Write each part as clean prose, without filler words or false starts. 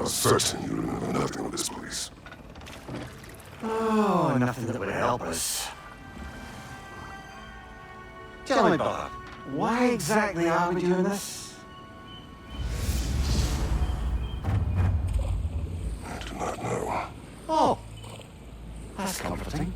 certain you remember nothing of this place. Oh, nothing that would help us. Tell me, brother, why exactly are we doing this? I do not know. Oh, that's comforting.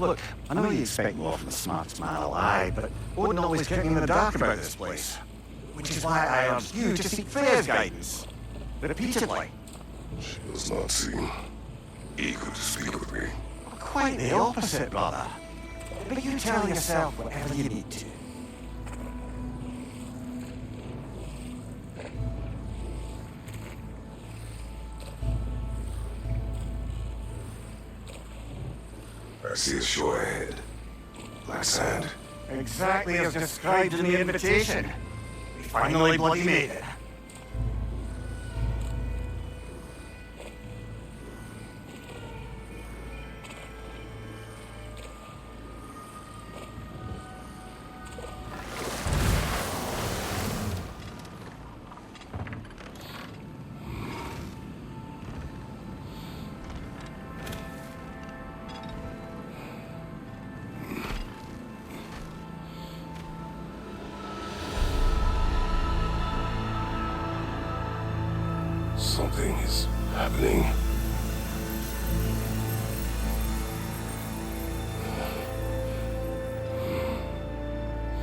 Look, I know you expect more from the smartest man alive, but Odin always kept me in the dark about this place. Which is why I urged you to seek Freya's guidance. Repeatedly. She does not seem eager to speak with me. Quite the opposite, brother. But you tell yourself whatever you need to. I see a shore ahead. Black sand. Exactly as described in the invitation. We finally bloody made it. Something is happening.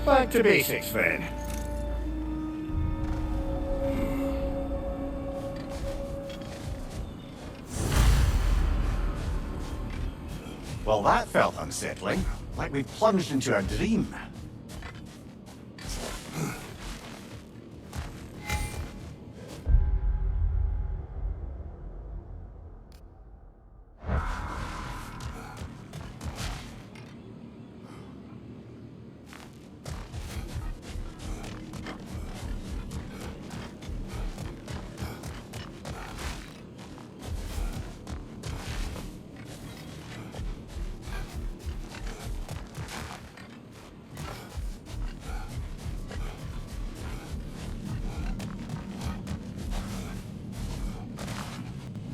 Back to basics, then. Well, that felt unsettling. Like we plunged into a dream.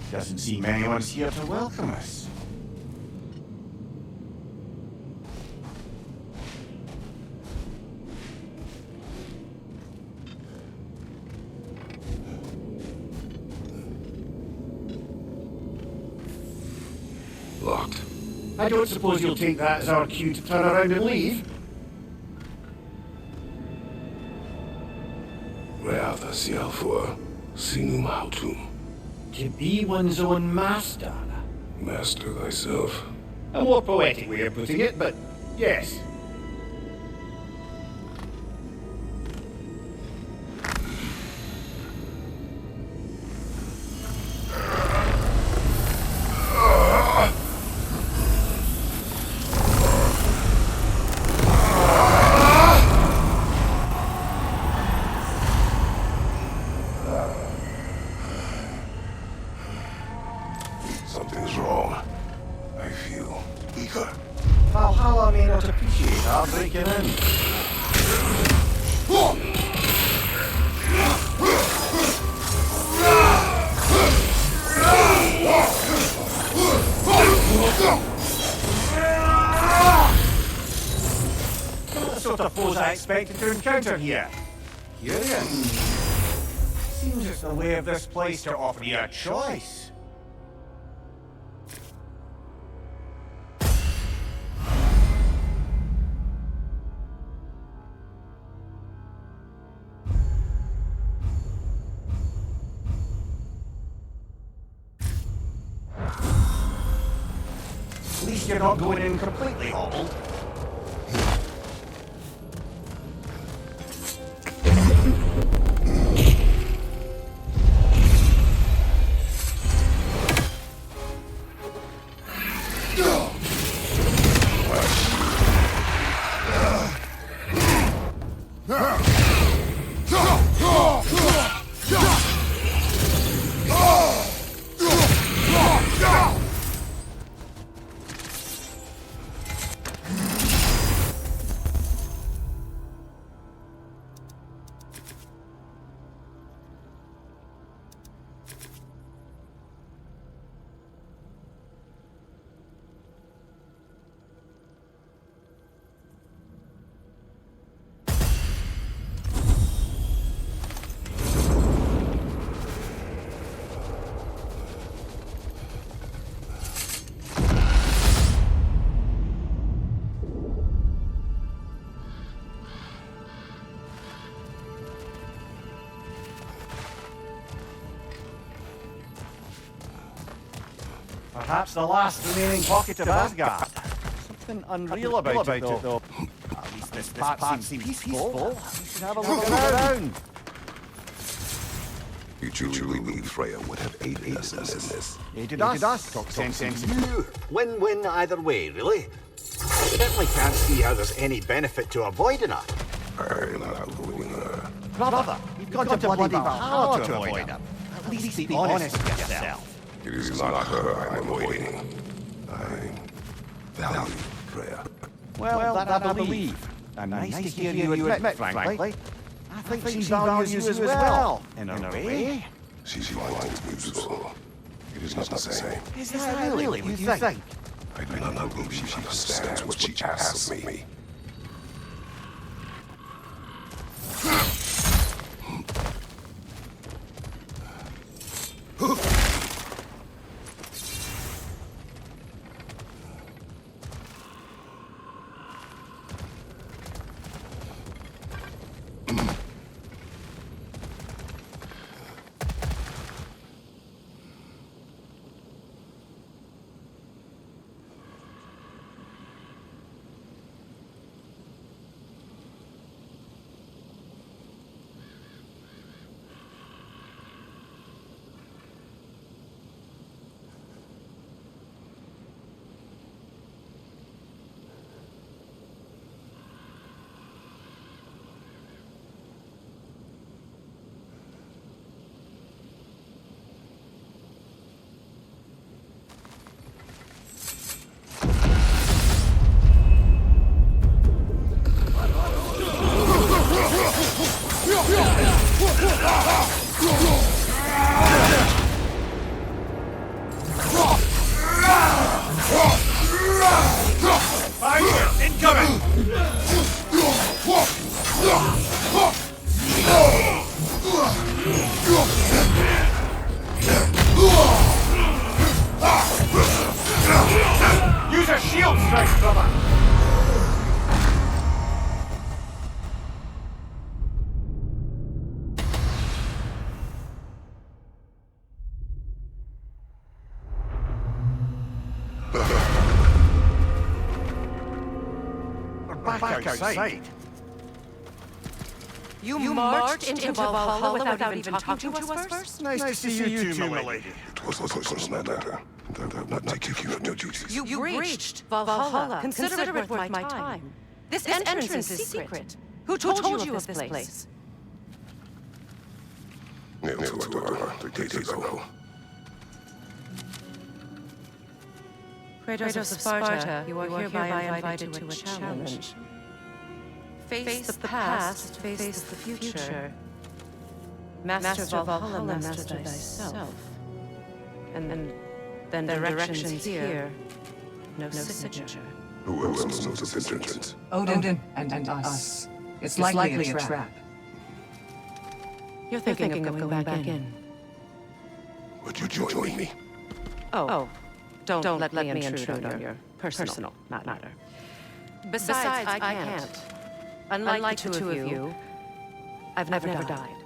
Doesn't seem anyone's here to welcome us. Locked. I don't suppose you'll take that as our cue to turn around and leave? Reatha Sialfur, Sinum Hautum. To be one's own master. Master thyself. A more poetic way of putting it, but yes. Something's wrong. I feel eager. Valhalla may not appreciate our breaking in. Not the sort of foes I expected to encounter here. Curious. Seems it's the way of this place to offer you a choice. At least you're not going in completely hobbled. Perhaps the last remaining pocket of Asgard. Something unreal about it, though. At least this part seems peaceful. We should have a look around. You truly believe Freya would have aided us in this? Aided us? Talk sense into you. Win-win either way, really. Certainly can't see how there's any benefit to avoiding her. I'm not avoiding her. Brother, you've gone to bloody Valhalla to avoid him. At least be honest with yourself. It is not her I'm avoiding. I value Freya. Well, that I believe. And nice to hear you admit, frankly. I think she values you as well, in a way. She finds it useful. It is not the same. Is that really what you think? I do not believe she understands what she asks of me. Use a shield strike, brother! We're back outside. You marched into Valhalla without even talking to us first? Nice to see you too, my lady. It was a personal matter. I would not take you from your duties. You breached Valhalla. Consider it worth my time. This entrance is secret. Who told you of this place? Nailed to a door 3 days ago. Kratos of Sparta, you are hereby invited to a challenge. Face the past, face the future. Master Valhalla, master thyself. And then directions here. No signature. Who else knows this entrance? Odin and us. It's likely a trap. You're thinking of going back in. Would you join me? Oh, don't let me intrude on your personal matter. Besides, I can't. Unlike the two of you, I've never died.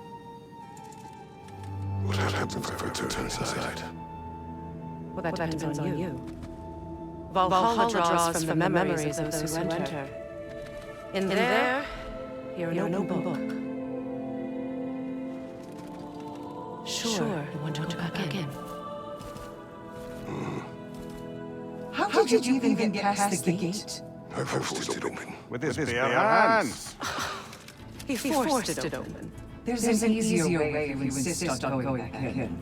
What happens if I return inside? Well, that depends on you. Valhalla draws from the memories of those who enter. In there, you're an open book. Sure, you want to go back in. How did you even get past the gate? I forced it open. With his bare hands. He forced it open. There's an easier way if you insist on going back in.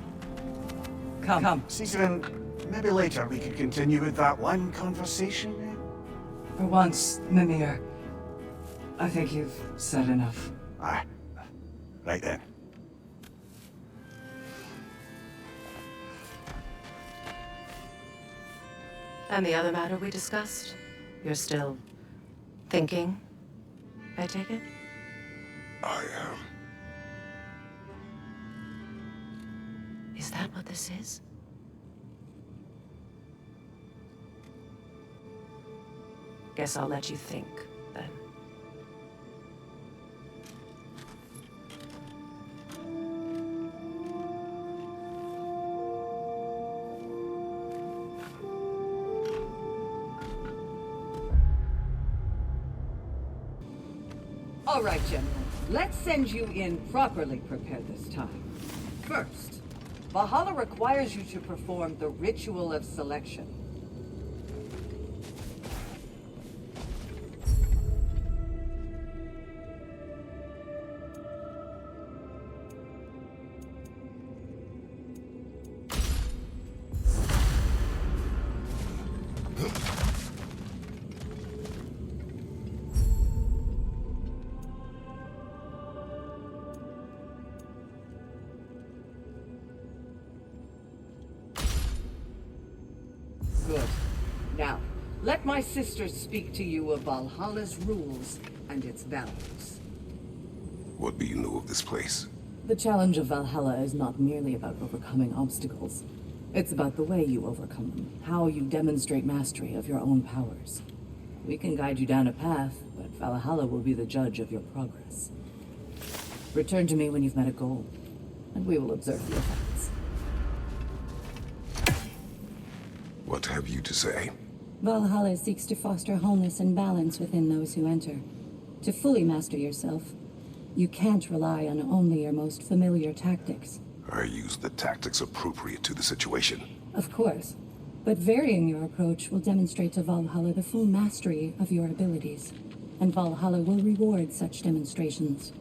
Come. Sigrun, maybe later we could continue with that one conversation. For once, Mimir, I think you've said enough. Aye. Right then. And the other matter we discussed? You're still thinking, I take it? I am. Is that what this is? Guess I'll let you think, then. All right, gentlemen. Let's send you in properly prepared this time. First, Valhalla requires you to perform the ritual of selection. Good. Now, let my sisters speak to you of Valhalla's rules and its values. What do you know of this place? The challenge of Valhalla is not merely about overcoming obstacles. It's about the way you overcome them, how you demonstrate mastery of your own powers. We can guide you down a path, but Valhalla will be the judge of your progress. Return to me when you've met a goal, and we will observe the effects. What have you to say? Valhalla seeks to foster wholeness and balance within those who enter. To fully master yourself, you can't rely on only your most familiar tactics. I use the tactics appropriate to the situation. Of course, but varying your approach will demonstrate to Valhalla the full mastery of your abilities, and Valhalla will reward such demonstrations.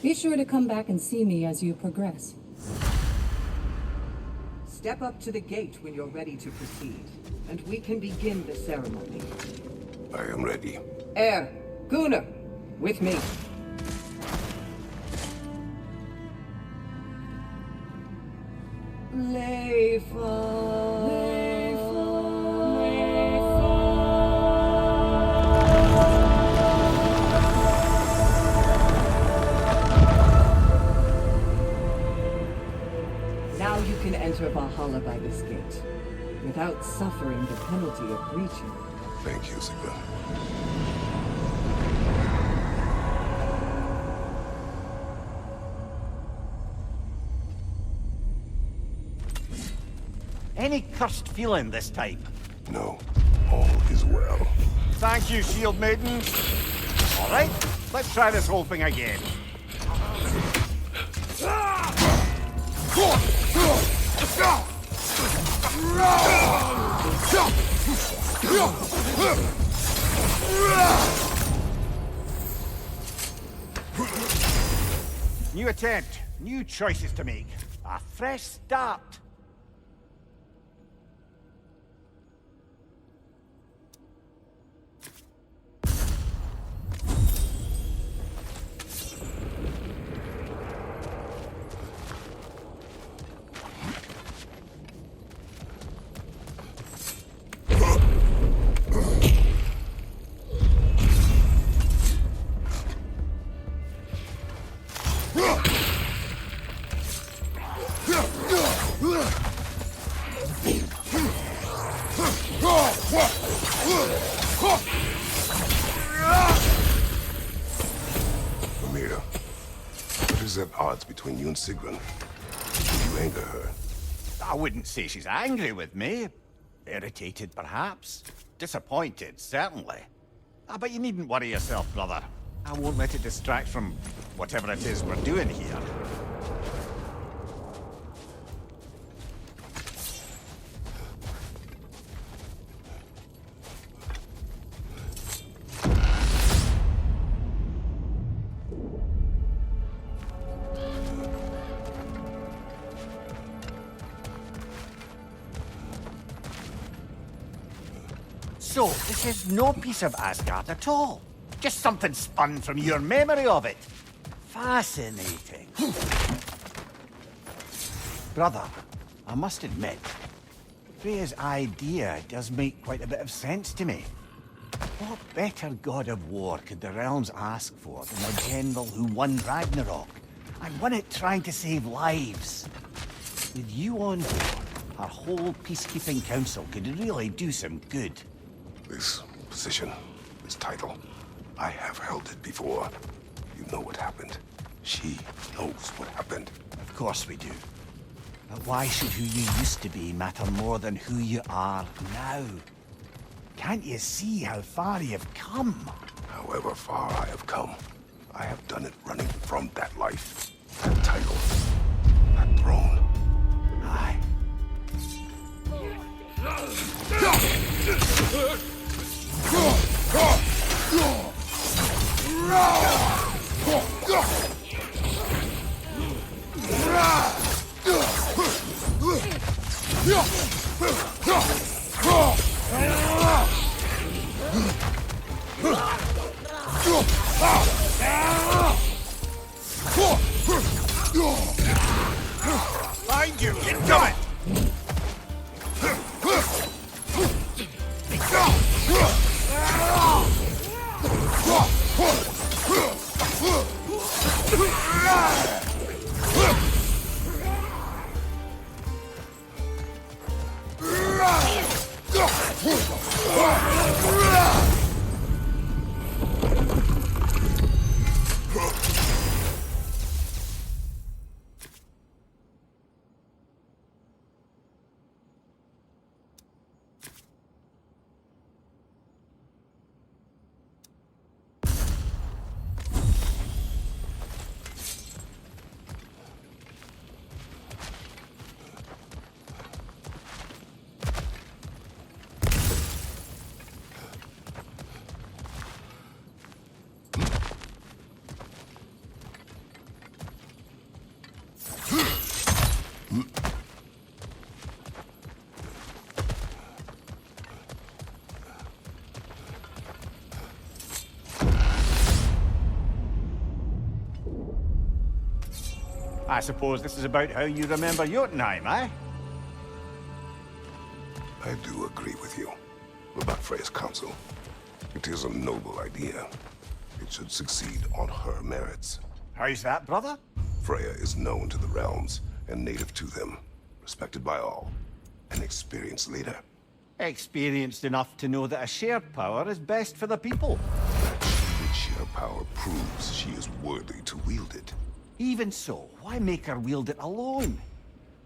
Be sure to come back and see me as you progress. Step up to the gate when you're ready to proceed, and we can begin the ceremony. I am ready. Gunnar, with me. Now you can enter Valhalla by this gate, without suffering the penalty of breaching. Thank you, Sigmund. Any cursed feeling this time? No, all is well. Thank you, Shield Maiden. All right, let's try this whole thing again. New attempt, new choices to make. A fresh start. Amira, what is at odds between you and Sigrun? Did you anger her? I wouldn't say she's angry with me. Irritated, perhaps. Disappointed, certainly. But you needn't worry yourself, brother. I won't let it distract from whatever it is we're doing here. So, this is no piece of Asgard at all. Just something spun from your memory of it. Fascinating. Brother, I must admit, Freya's idea does make quite a bit of sense to me. What better god of war could the realms ask for than a general who won Ragnarok, and won it trying to save lives? With you on board, our whole peacekeeping council could really do some good. This position, this title, I have held it before. You know what happened. She knows what happened. Of course we do. But why should who you used to be matter more than who you are now? Can't you see how far you've come? However far I have come, I have done it running from that life, that title, that throne. Aye. Mind you, incoming! I suppose this is about how you remember Jotunheim, eh? I do agree with you about Freya's council. It is a noble idea. It should succeed on her merits. How's that, brother? Freya is known to the realms and native to them, respected by all, an experienced leader. Experienced enough to know that a shared power is best for the people. That she would share power proves she is worthy to wield it. Even so, why make her wield it alone?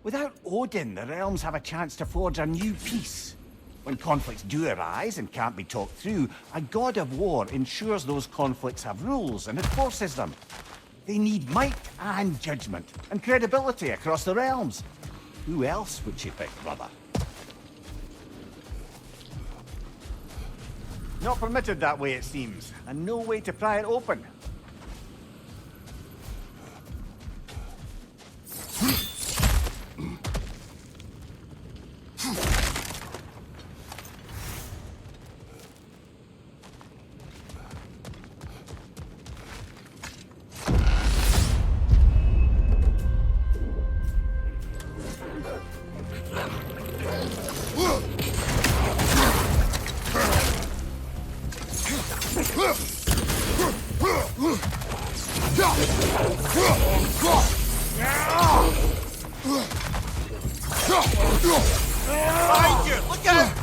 Without Odin, the realms have a chance to forge a new peace. When conflicts do arise and can't be talked through, a god of war ensures those conflicts have rules and enforces them. They need might and judgment, and credibility across the realms. Who else would she pick, brother? Not permitted that way, it seems, and no way to pry it open. Behind you! Look out!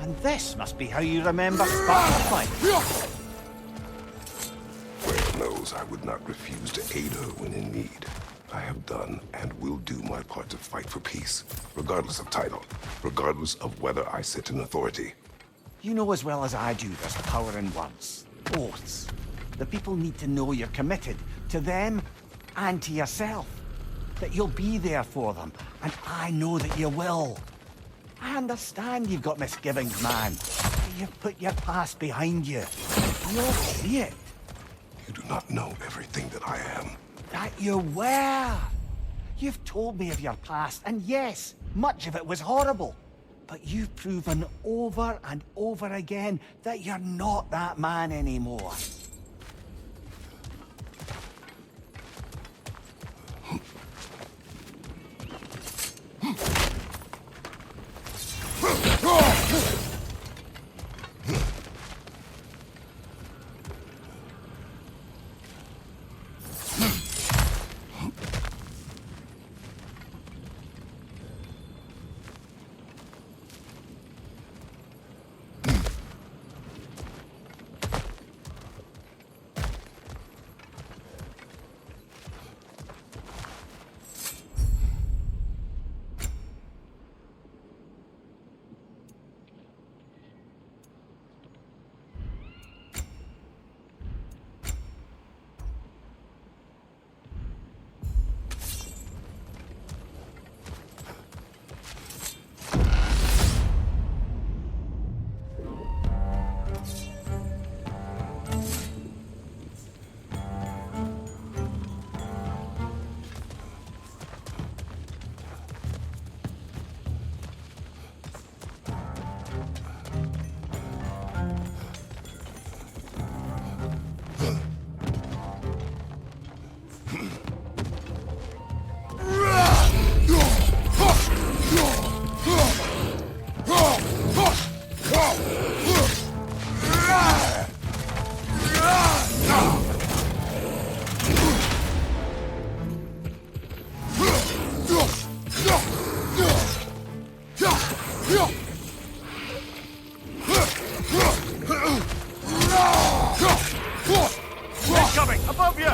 And this must be how you remember Spartan. Freya knows I would not refuse to aid her when in need. I have done and will do my part to fight for peace, regardless of title, regardless of whether I sit in authority. You know as well as I do there's power in words. Oaths. The people need to know you're committed to them and to yourself. That you'll be there for them, and I know that you will. I understand you've got misgivings, man. But you've put your past behind you. We all see it. You do not know everything that I am. That you were. You've told me of your past, and yes, much of it was horrible. But you've proven over and over again that you're not that man anymore. Incoming! Above you!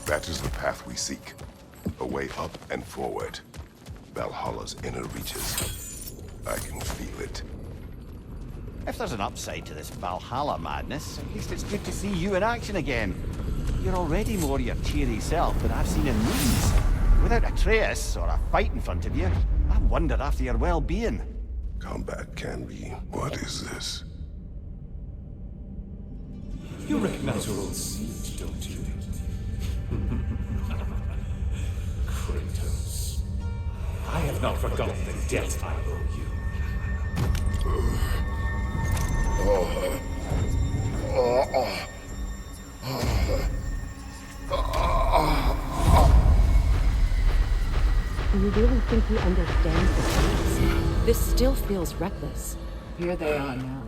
That is the path we seek. A way up and forward. Valhalla's inner reaches. I can feel it. If there's an upside to this Valhalla madness, at least it's good to see you in action again. You're already more your cheery self than I've seen in movies. Without Atreus or a fight in front of you, I wonder after your well-being. Combat can be. What is this? You recognize your old seat, don't you? Kratos. I have not forgotten the debt I owe you. Do you really think he understands the stakes? This still feels reckless. Here they are now.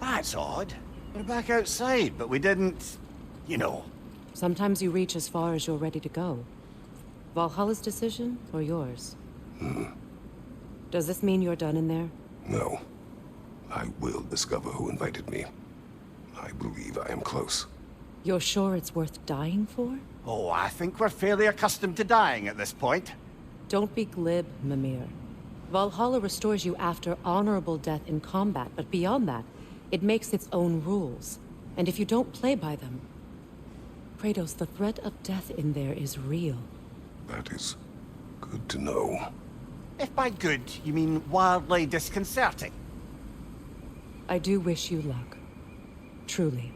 That's odd. We're back outside, but we didn't... you know. Sometimes you reach as far as you're ready to go. Valhalla's decision, or yours? Does this mean you're done in there? No. I will discover who invited me. I believe I am close. You're sure it's worth dying for? Oh, I think we're fairly accustomed to dying at this point. Don't be glib, Mimir. Valhalla restores you after honorable death in combat, but beyond that, it makes its own rules. And if you don't play by them... Kratos, the threat of death in there is real. That is good to know. If by good, you mean wildly disconcerting. I do wish you luck. Truly.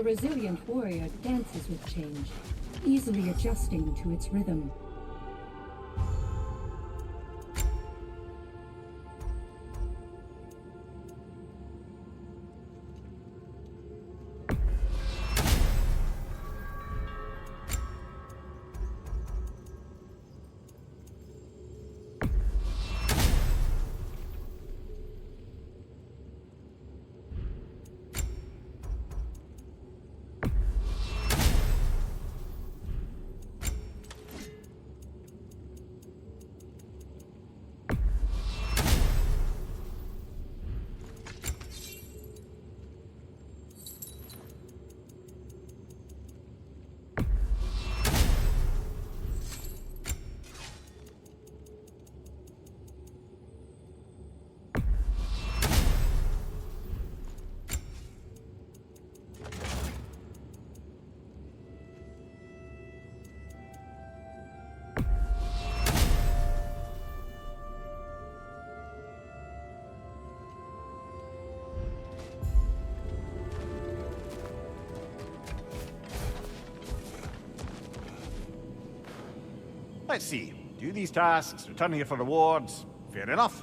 The resilient warrior dances with change, easily adjusting to its rhythm. Let's see. Do these tasks, return here for rewards. Fair enough.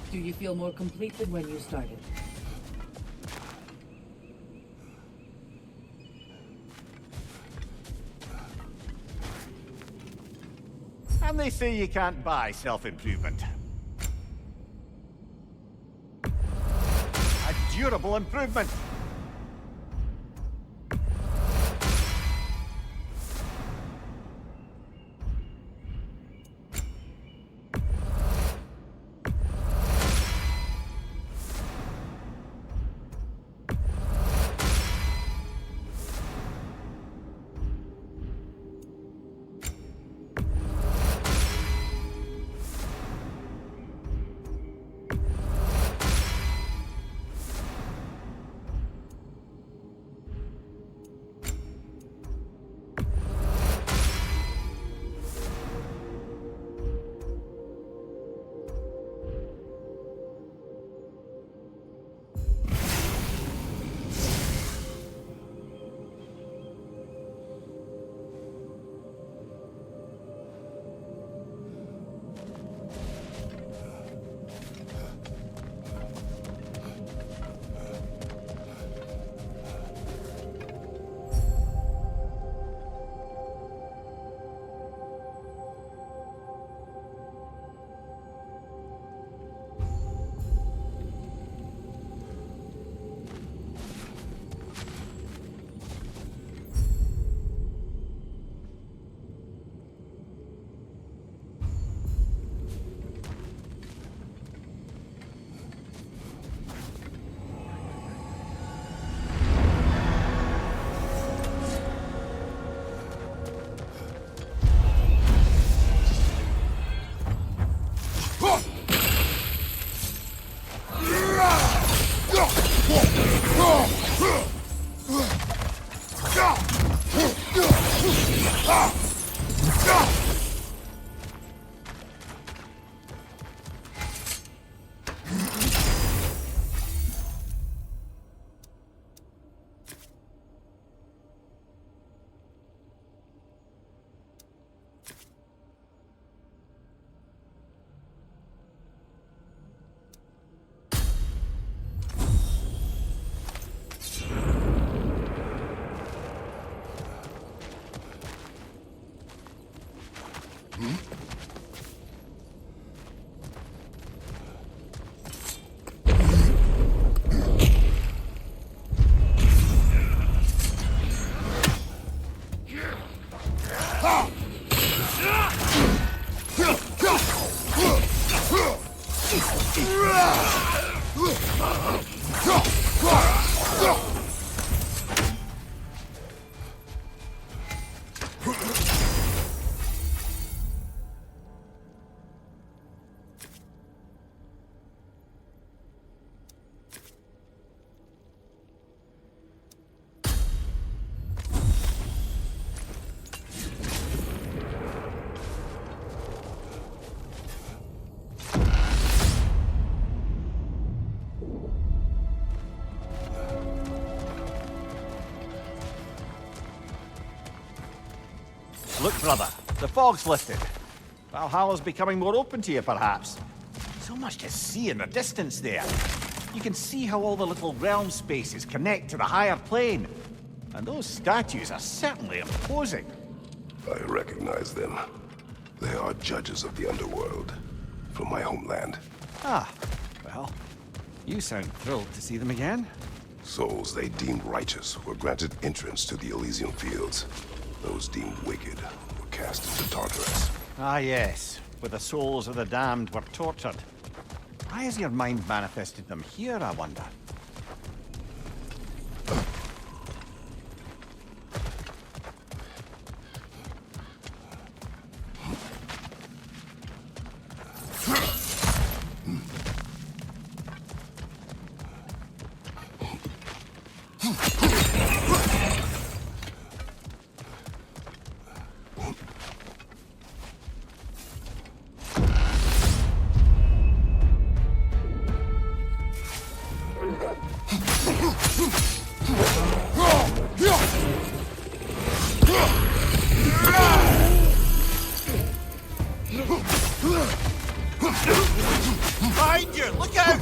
Do you feel more complete than when you started? And they say you can't buy self-improvement. A durable improvement. Look, brother, the fog's lifted. Valhalla's becoming more open to you, perhaps. So much to see in the distance there. You can see how all the little realm spaces connect to the higher plane. And those statues are certainly imposing. I recognize them. They are judges of the underworld, from my homeland. Ah, well, you sound thrilled to see them again. Souls they deemed righteous were granted entrance to the Elysian fields. Those deemed wicked were cast into Tartarus. Ah, yes, where the souls of the damned were tortured. Why has your mind manifested them here, I wonder? Behind you! Look out!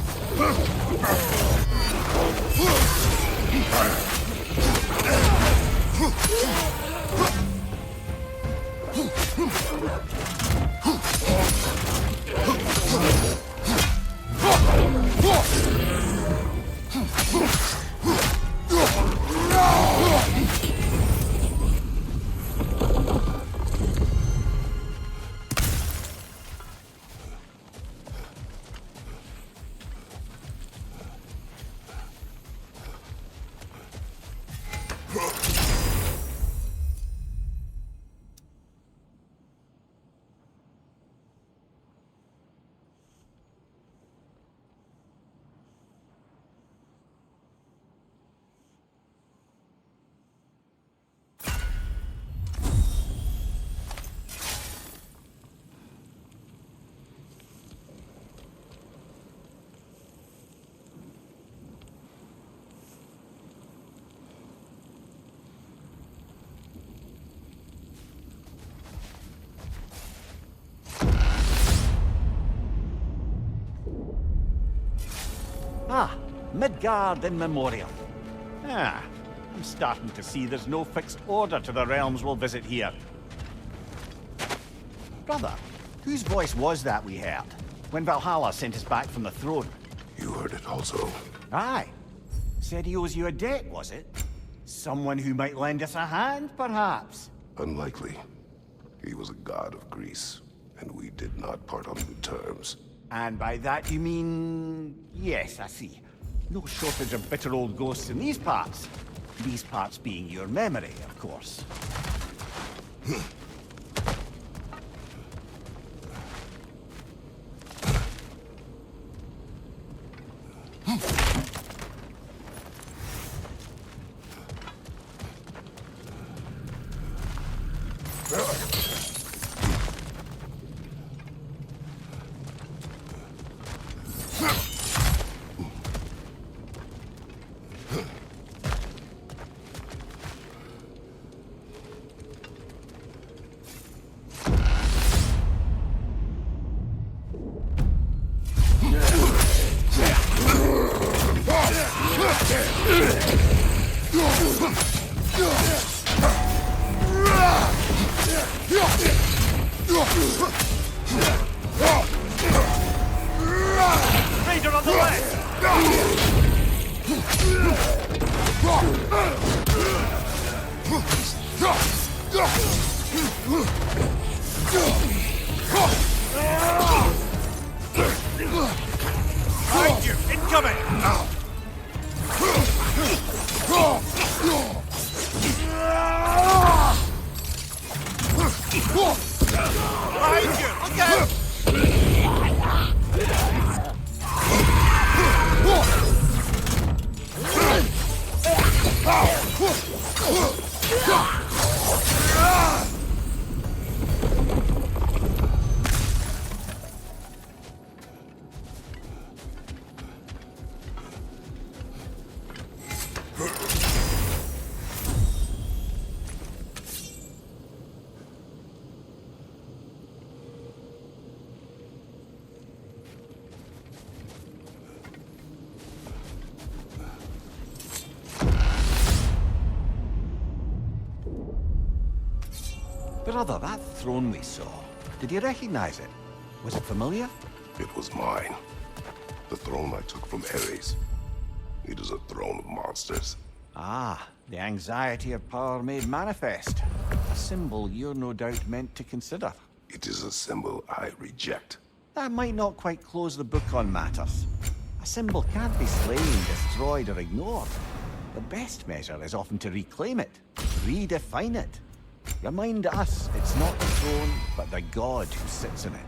Ah, Midgard in memoriam. Ah, I'm starting to see there's no fixed order to the realms we'll visit here. Brother, whose voice was that we heard when Valhalla sent us back from the throne? You heard it also. Aye. Said he owes you a debt, was it? Someone who might lend us a hand, perhaps? Unlikely. He was a god of Greece, and we did not part on good terms. And by that you mean... Yes, I see. No shortage of bitter old ghosts in these parts. These parts being your memory, of course. Raider on the left! Behind you! Incoming! Behind you! Look out! Brother, that throne we saw, did you recognize it? Was it familiar? It was mine. The throne I took from Ares. It is a throne of monsters. Ah, the anxiety of power made manifest. A symbol you're no doubt meant to consider. It is a symbol I reject. That might not quite close the book on matters. A symbol can't be slain, destroyed, or ignored. The best measure is often to reclaim it, redefine it. Remind us it's not the throne, but the god who sits in it.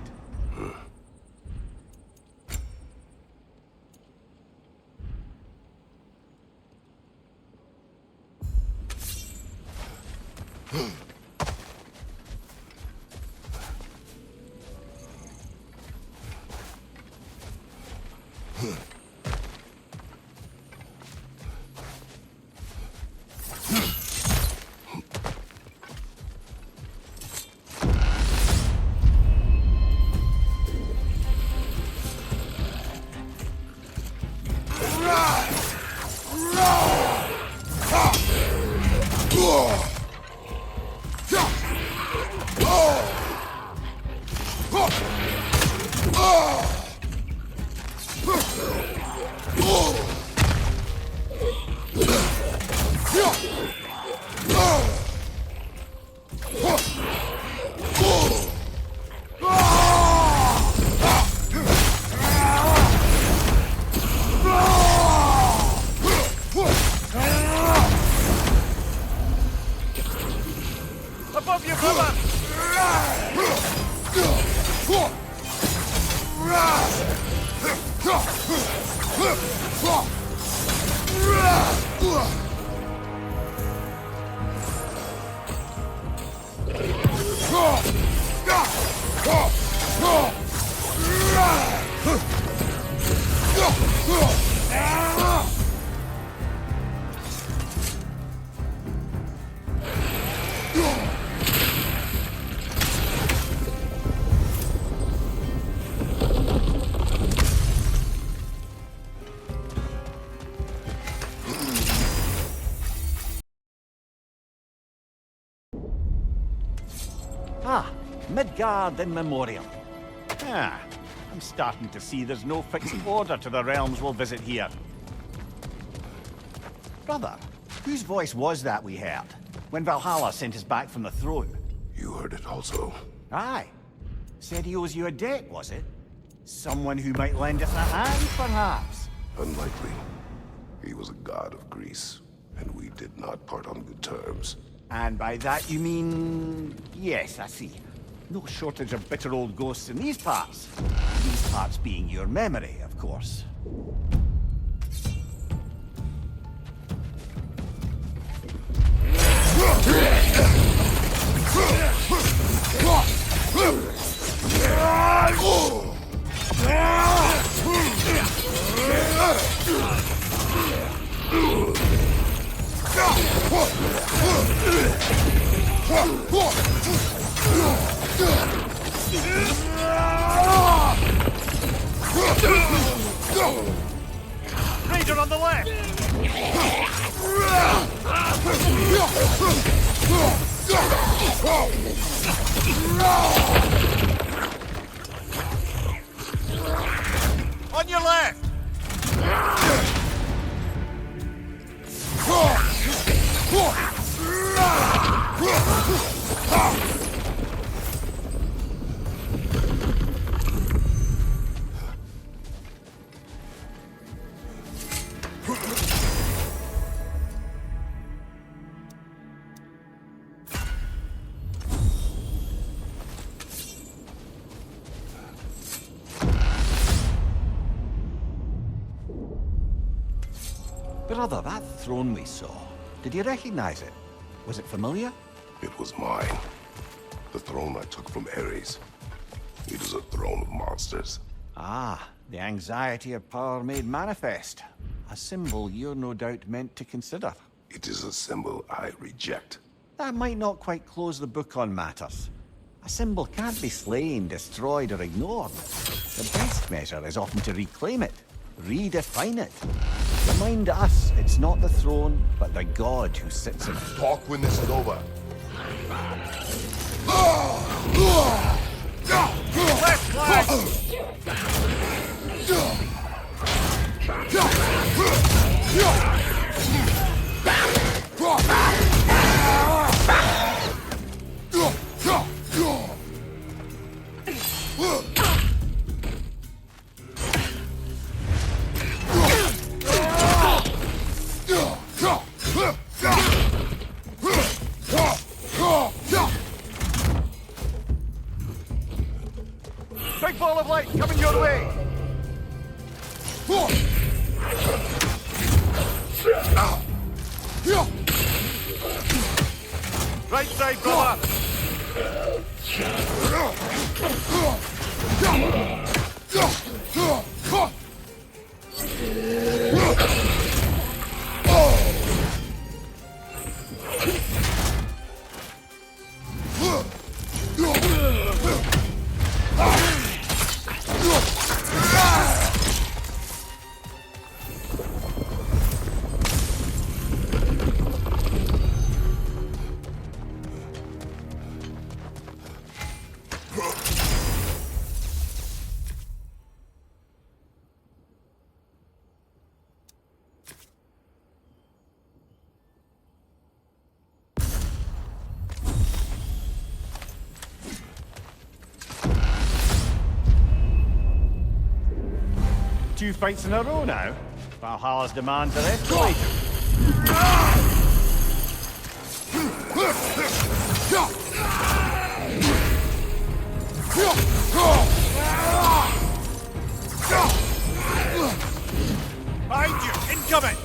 Above you, brother! Ah, Midgard in memoriam. Ah, I'm starting to see there's no fixed order to the realms we'll visit here. Brother, whose voice was that we heard when Valhalla sent us back from the throne? You heard it also. Aye. Said he owes you a debt, was it? Someone who might lend us a hand, perhaps? Unlikely. He was a god of Greece, and we did not part on good terms. And by that you mean... Yes, I see. No shortage of bitter old ghosts in these parts. These parts being your memory, of course. Ranger on the left! On your left! Brother, that throne we saw, did you recognize it? Was it familiar? It was mine. The throne I took from Ares. It is a throne of monsters. Ah, the anxiety of power made manifest. A symbol you're no doubt meant to consider. It is a symbol I reject. That might not quite close the book on matters. A symbol can't be slain, destroyed, or ignored. The best measure is often to reclaim it, redefine it. Remind us it's not the throne, but the god who sits in it. Talk when this is over. Left flank! Big ball of light coming your way! Right side, brother! Two fights in a row now. Valhalla's demands are escalating. Behind you! Incoming!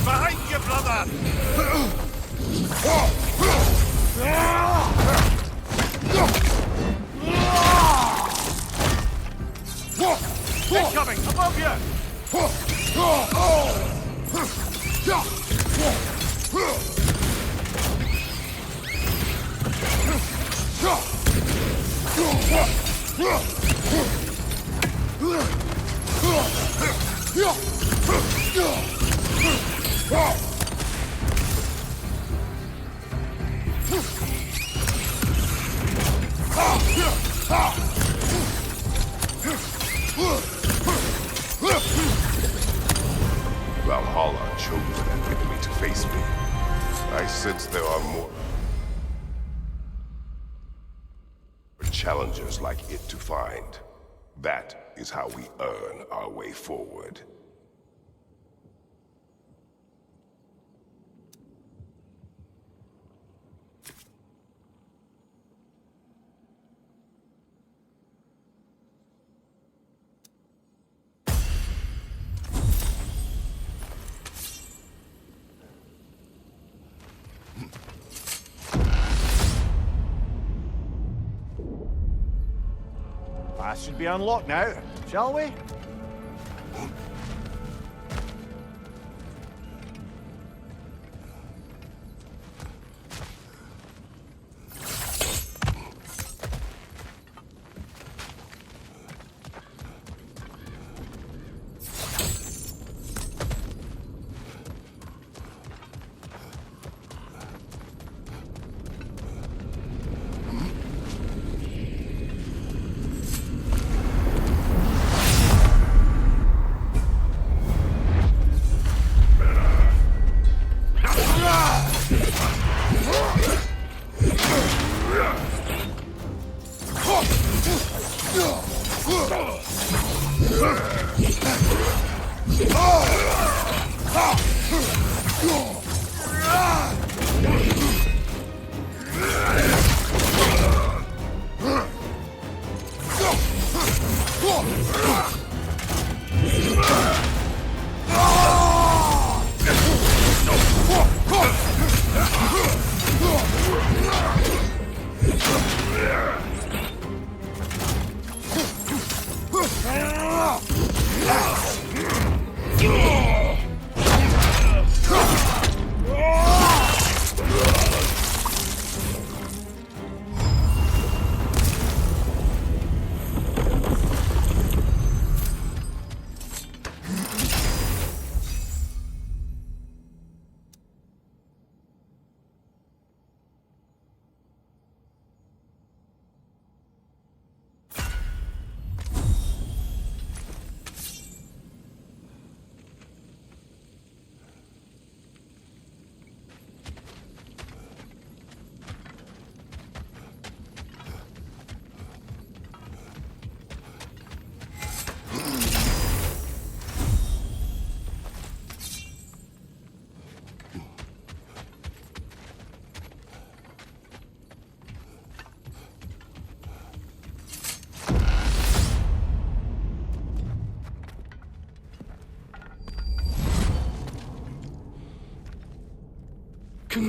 Behind you, brother! Incoming! Above you! Valhalla chose an enemy to face me. I sense there are more challengers like it to find. That is how we earn our way forward. Path should be unlocked now, shall we?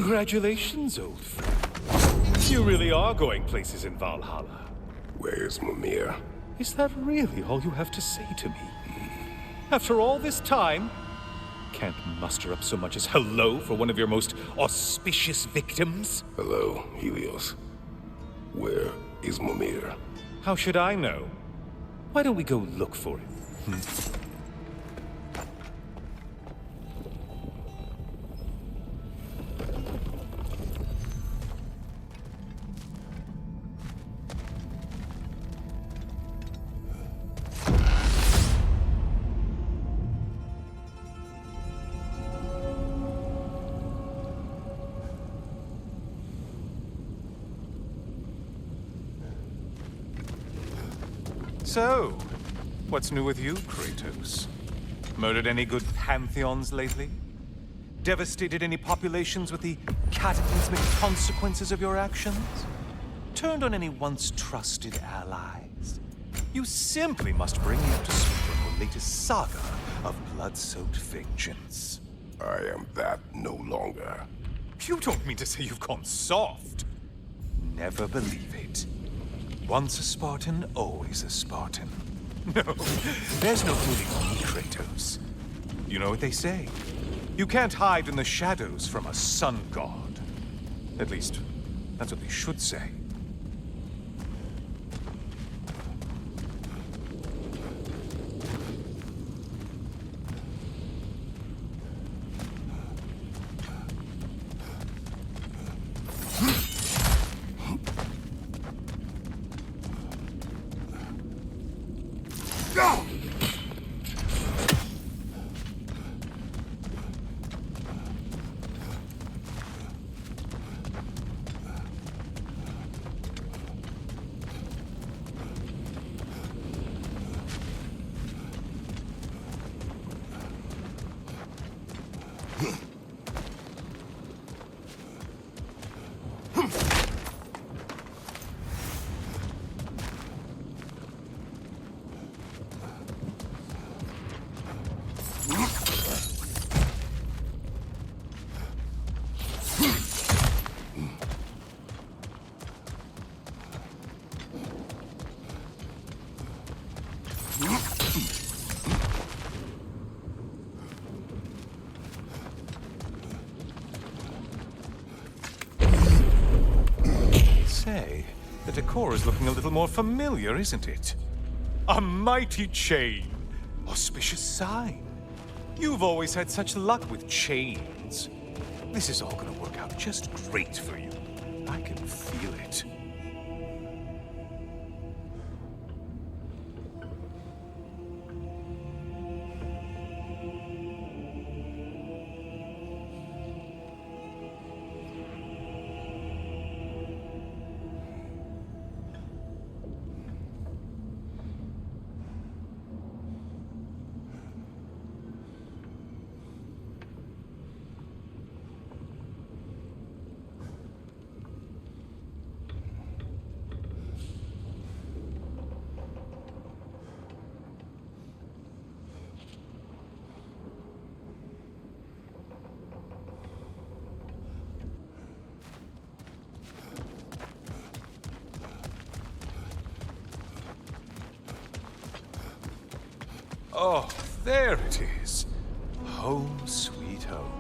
Congratulations, old friend. You really are going places in Valhalla. Where's Mimir? Is that really all you have to say to me? After all this time, can't muster up so much as hello for one of your most auspicious victims? Hello, Helios. Where is Mimir? How should I know? Why don't we go look for him? So, what's new with you, Kratos? Murdered any good pantheons lately? Devastated any populations with the cataclysmic consequences of your actions? Turned on any once trusted allies? You simply must bring me up to speed on your latest saga of blood-soaked vengeance. I am that no longer. You don't mean to say you've gone soft? Never believe it. Once a Spartan, always a Spartan. No, there's no fooling me, Kratos. You know what they say? You can't hide in the shadows from a sun god. At least, that's what they should say. Say, the decor is looking a little more familiar, isn't it? A mighty chain. Auspicious sign. You've always had such luck with chains. This is all gonna work out just great for you. I can feel it. Oh, there it is. Home sweet home.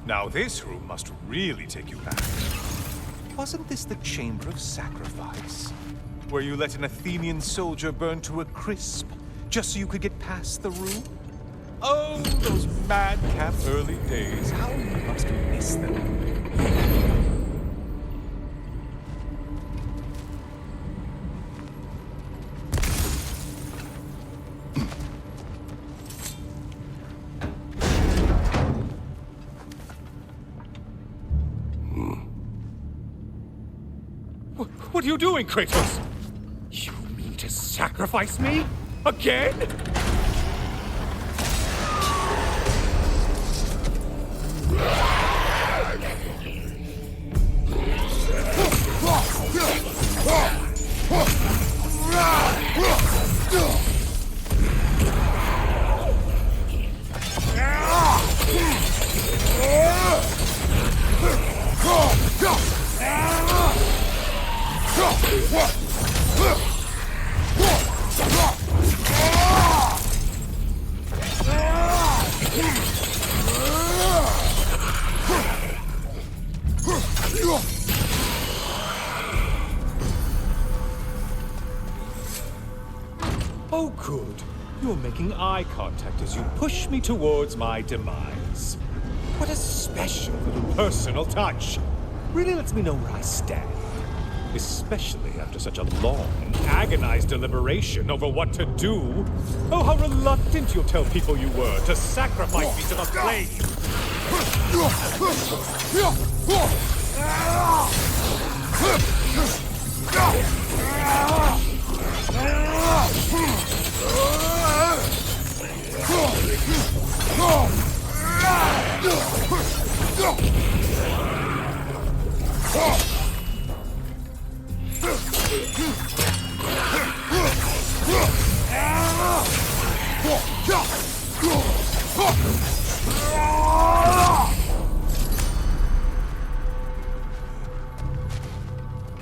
Now this room must really take you back. Wasn't this the Chamber of Sacrifice? Where you let an Athenian soldier burn to a crisp, just so you could get past the room? Oh, those madcap early days. How you must miss them. What are you doing, Kratos? You mean to sacrifice me? Again? Oh, good. You're making eye contact as you push me towards my demise. What a special little personal touch. Really lets me know where I stand. Especially after such a long, agonized deliberation over what to do. Oh, how reluctant you'll tell people you were to sacrifice me to the flames.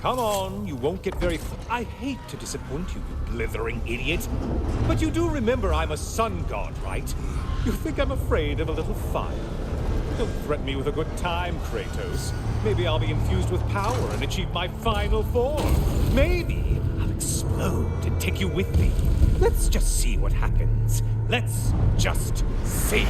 Come on, you won't get very I hate to disappoint you, you blithering idiot. But you do remember I'm a sun god, right? You think I'm afraid of a little fire? Don't threaten me with a good time, Kratos. Maybe I'll be infused with power and achieve my final form. Maybe I'll explode and take you with me. Let's just see what happens. Let's just see.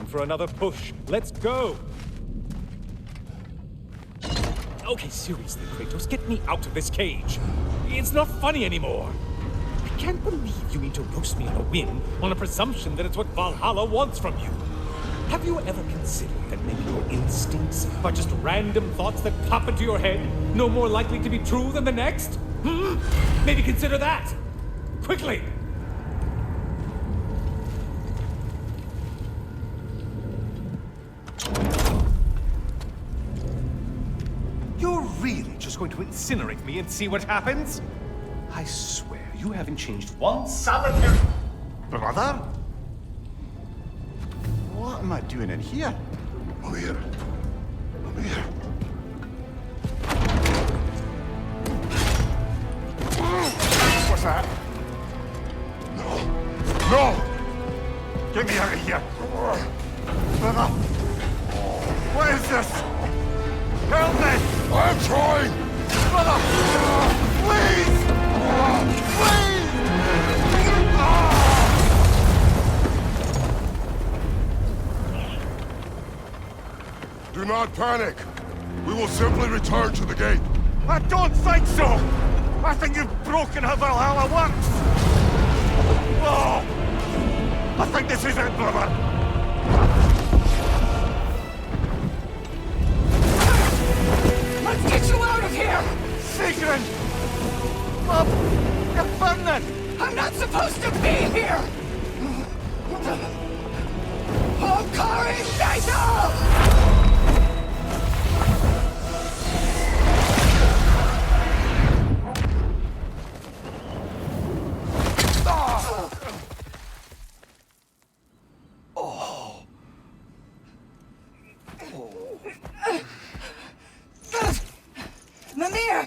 For another push. Let's go! Okay, seriously, Kratos, get me out of this cage. It's not funny anymore. I can't believe you mean to roast me on a whim on a presumption that it's what Valhalla wants from you. Have you ever considered that maybe your instincts are just random thoughts that pop into your head, no more likely to be true than the next? Maybe consider that! Quickly! You're really just going to incinerate me and see what happens? I swear, you haven't changed one solitary... Brother? What am I doing in here? Mimir. Mimir. that? No! Get me out of here! Brother! What is this? Help me! I'm trying! Brother! Please! Please! Do not panic! We will simply return to the gate. I don't think so! I think you've broken how Valhalla works! Oh! I think this is it, brother! Let's get you out of here! Sigrun! Love! You're burning! I'm not supposed to be here! Oh, Kari! Naito! Mimir!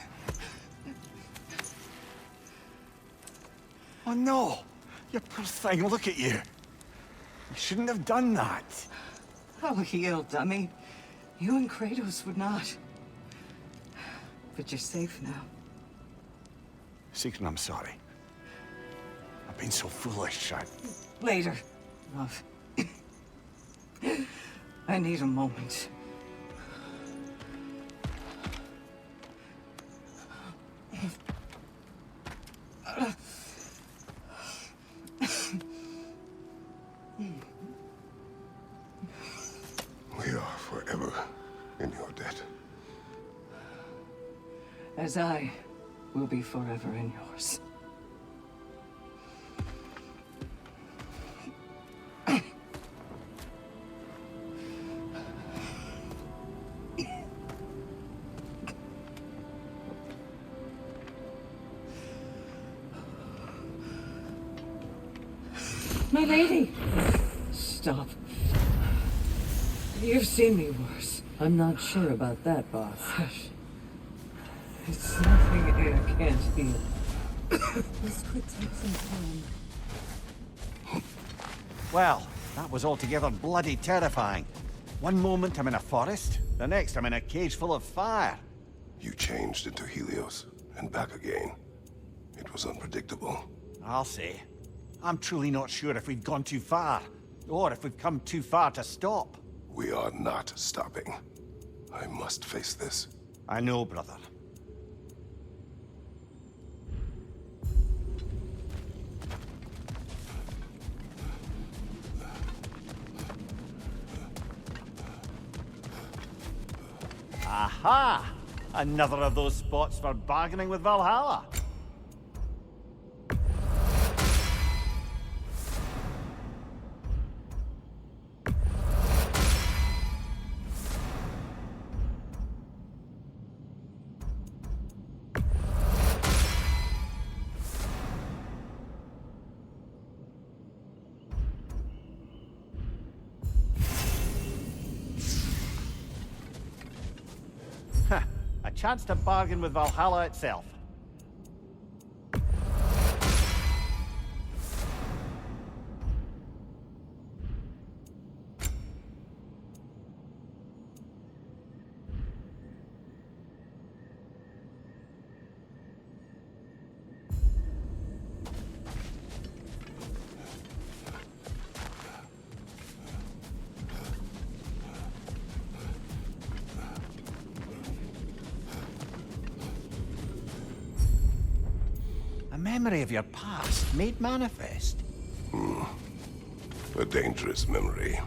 Oh no! You poor thing, look at you! You shouldn't have done that. Oh, heal, dummy. You and Kratos would not. But you're safe now. Sigrun, I'm sorry. I've been so foolish. Later, love. I need a moment. We are forever in your debt. As I will be forever in yours. My lady! Stop. You've seen me worse. I'm not sure about that, boss. Hush. It's nothing air can't heal. This could take some time. Well, that was altogether bloody terrifying. One moment I'm in a forest, the next I'm in a cage full of fire. You changed into Helios, and back again. It was unpredictable. I'll say. I'm truly not sure if we've gone too far, or if we've come too far to stop. We are not stopping. I must face this. I know, brother. Aha! Another of those spots for bargaining with Valhalla. A chance to bargain with Valhalla itself. A memory of your past made manifest. A dangerous memory.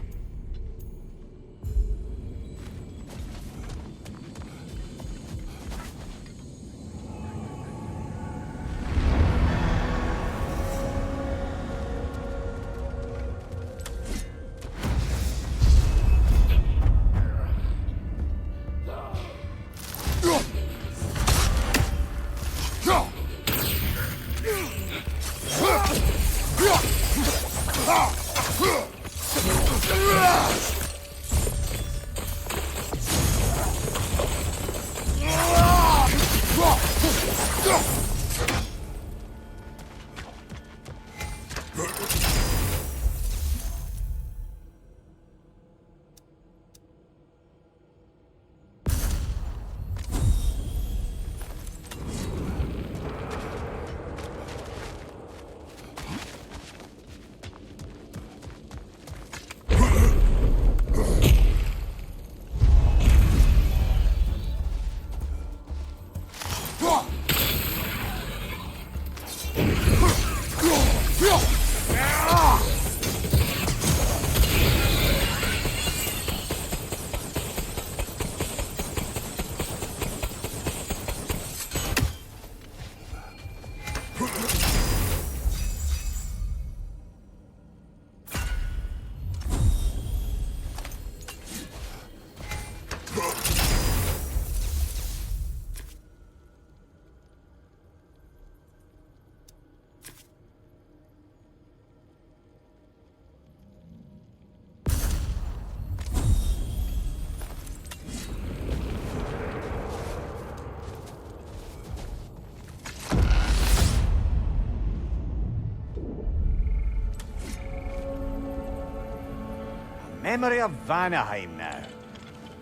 Memory of Vanaheim now.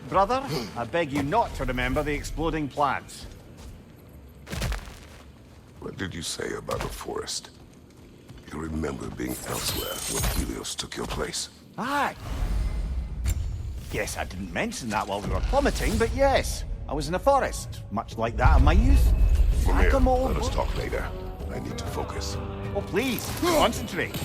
Brother, I beg you not to remember the exploding plants. What did you say about the forest? You remember being elsewhere when Helios took your place? Aye. Yes, I didn't mention that while we were plummeting, but yes. I was in a forest, much like that of my youth. Mimir, let us talk later. I need to focus. Oh, please, concentrate.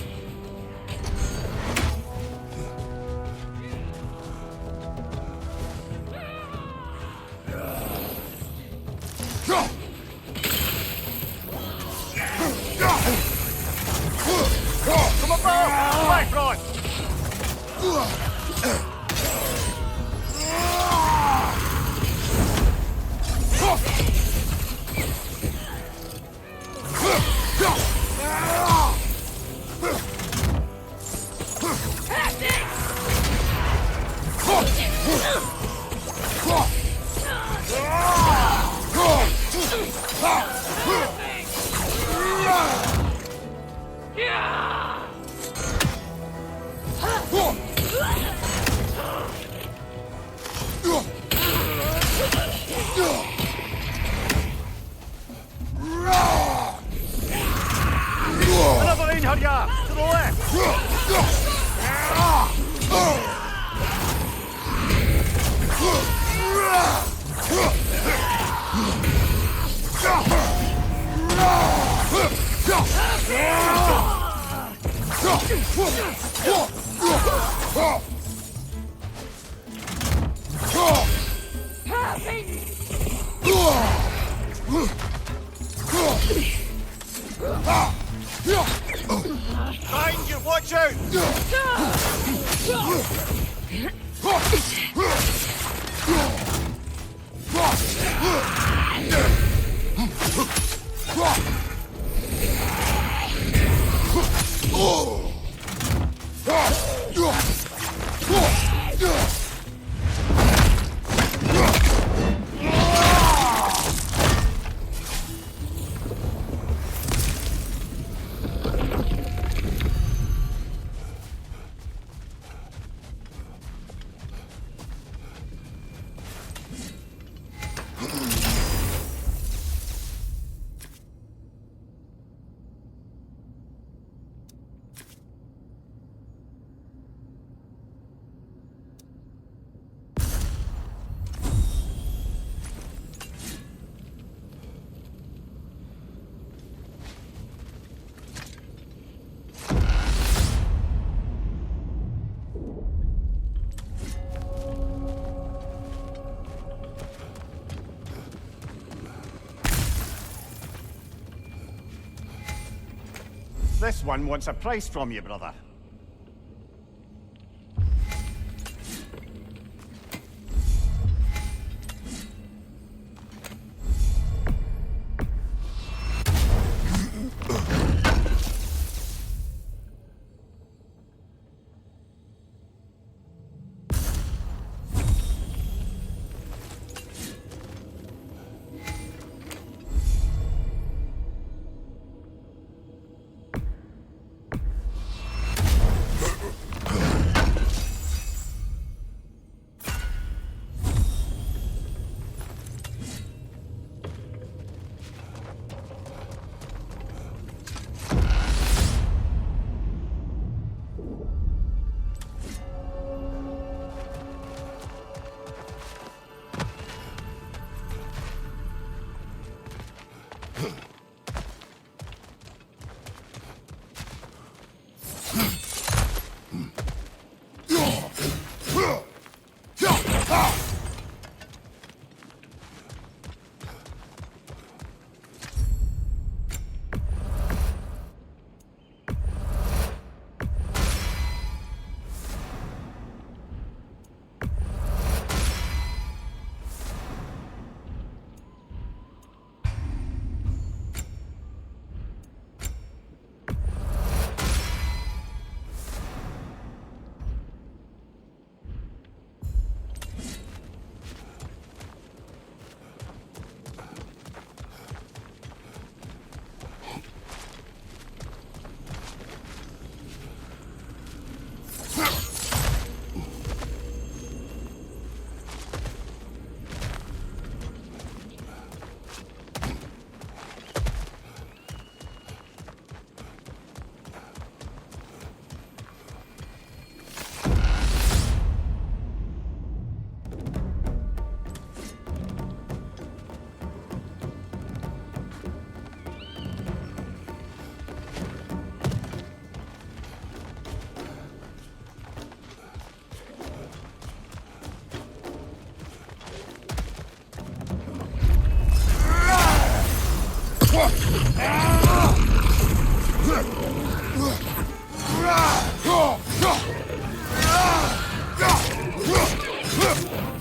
Come above! Right, Rod! Another in, Harya! To the left! Behind you, watch out! This one wants a price from you, brother.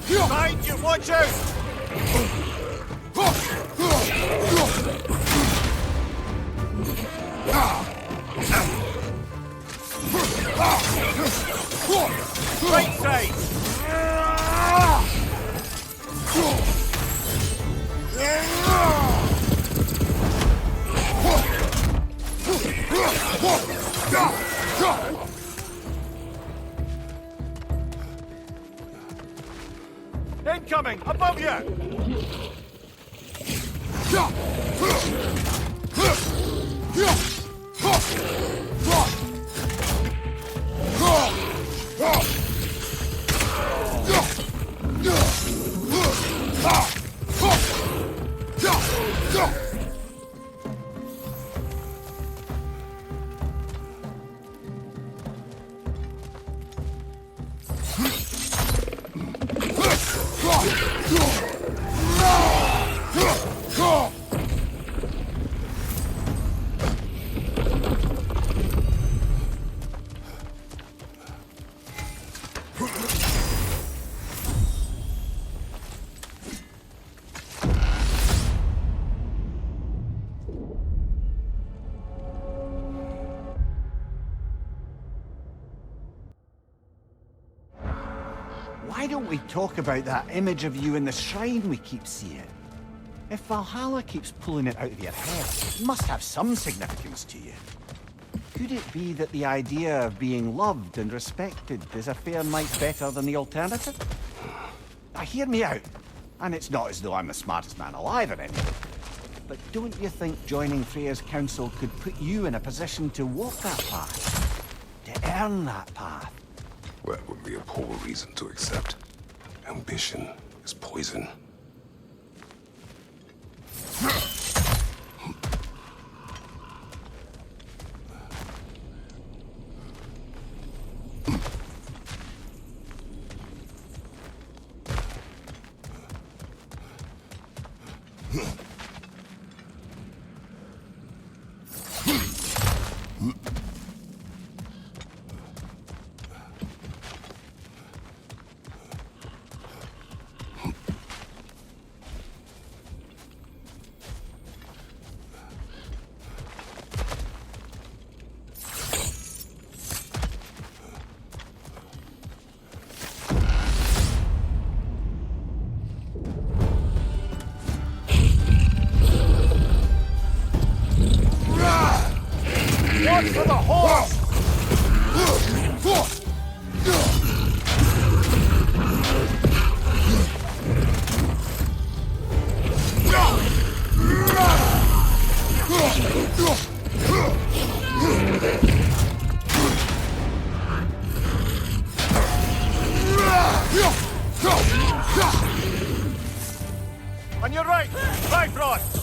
Behind you, watch out! Right side! Incoming! Above you! Why don't we talk about that image of you in the shrine we keep seeing? If Valhalla keeps pulling it out of your head, it must have some significance to you. Could it be that the idea of being loved and respected is a fair mite better than the alternative? Now, hear me out. And it's not as though I'm the smartest man alive or anything. But don't you think joining Freya's council could put you in a position to walk that path? To earn that path? That would be a poor reason to accept. Ambition is poison. Watch for the horse! On your right, Bifrost!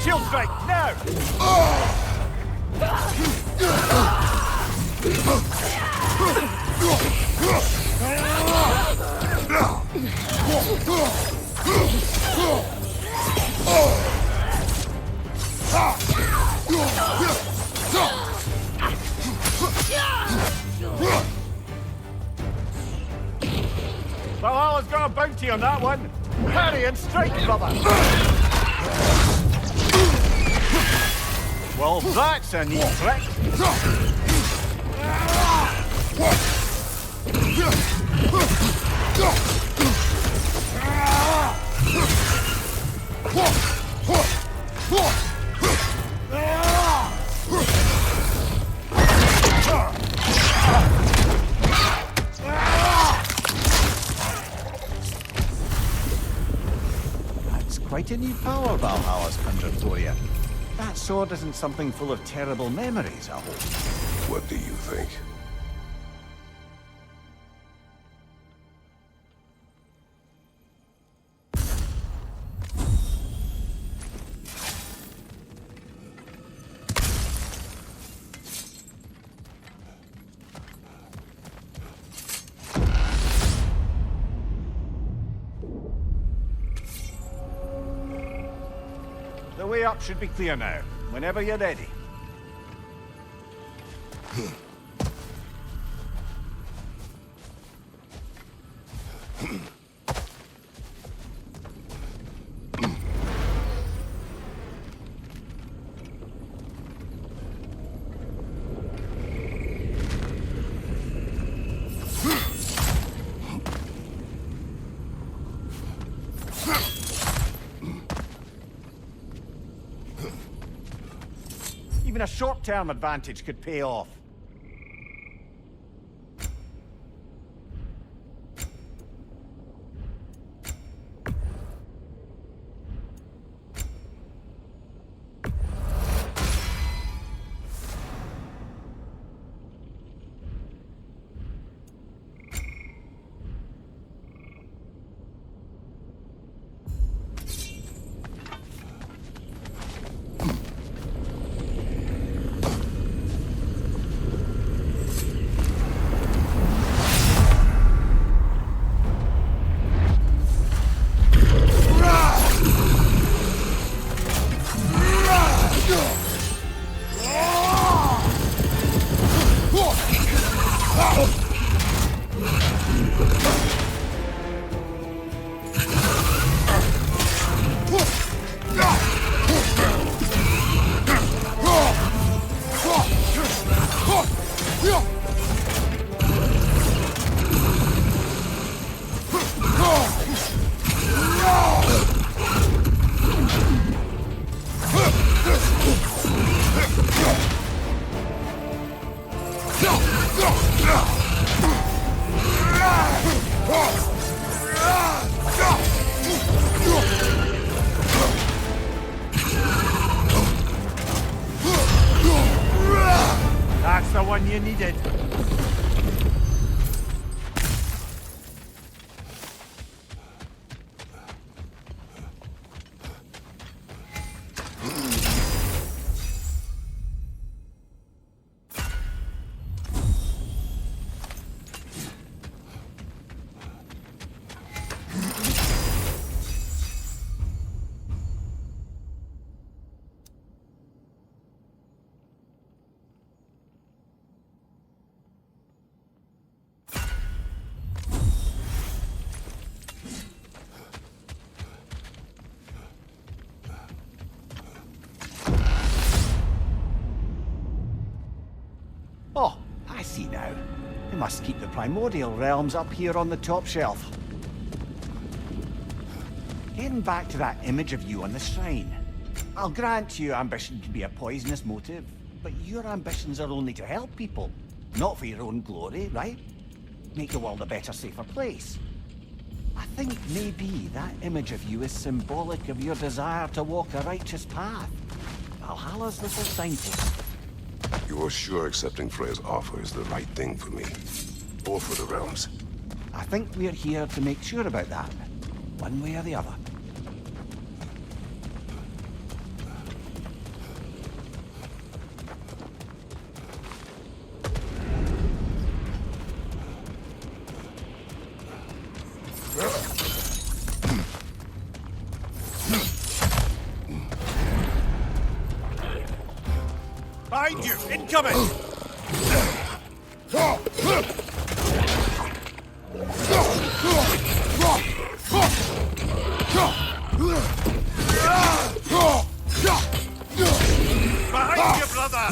Shield strike, now! Valhalla's got a bounty on that one. Parry and strike, brother. Well, that's a neat trick. That's quite a new power Valhalla's conjured for you. That sword isn't something full of terrible memories, I hope. What do you think? The way up should be clear now, whenever you're ready. Even a short-term advantage could pay off. That's the one you needed. Oh, I see now. We must keep the primordial realms up here on the top shelf. Getting back to that image of you on the shrine. I'll grant you ambition can be a poisonous motive, but your ambitions are only to help people, not for your own glory, right? Make the world a better, safer place. I think maybe that image of you is symbolic of your desire to walk a righteous path. Valhalla's little signpost. You're sure accepting Freya's offer is the right thing for me? Or for the realms? I think we're here to make sure about that, one way or the other. Behind you! Incoming! Behind you, brother!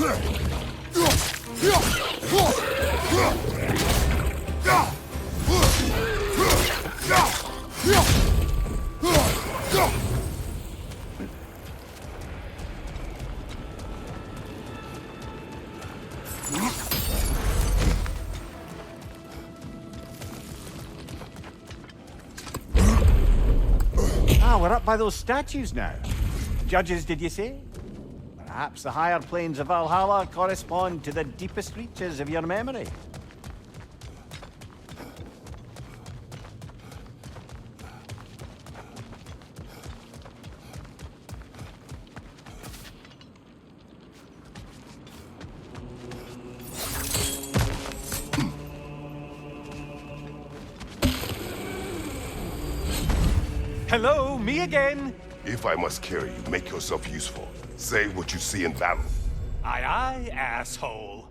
Ah, we're up by those statues now. Judges, did you say? Perhaps the higher planes of Valhalla correspond to the deepest reaches of your memory. Hello, me again. If I must carry you, make yourself useful. Say what you see in battle. Aye, aye, asshole.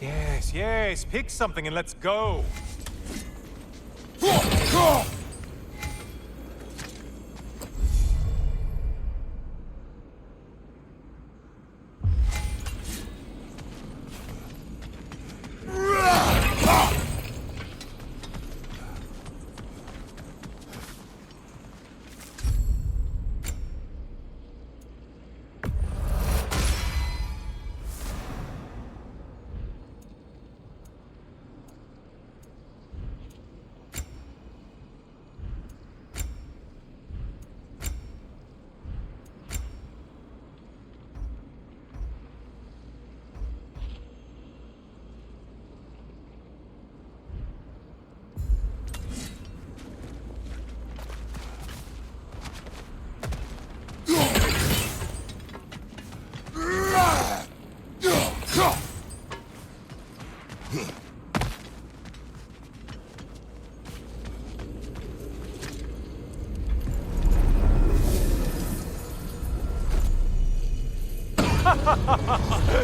Yes, yes, pick something and let's go.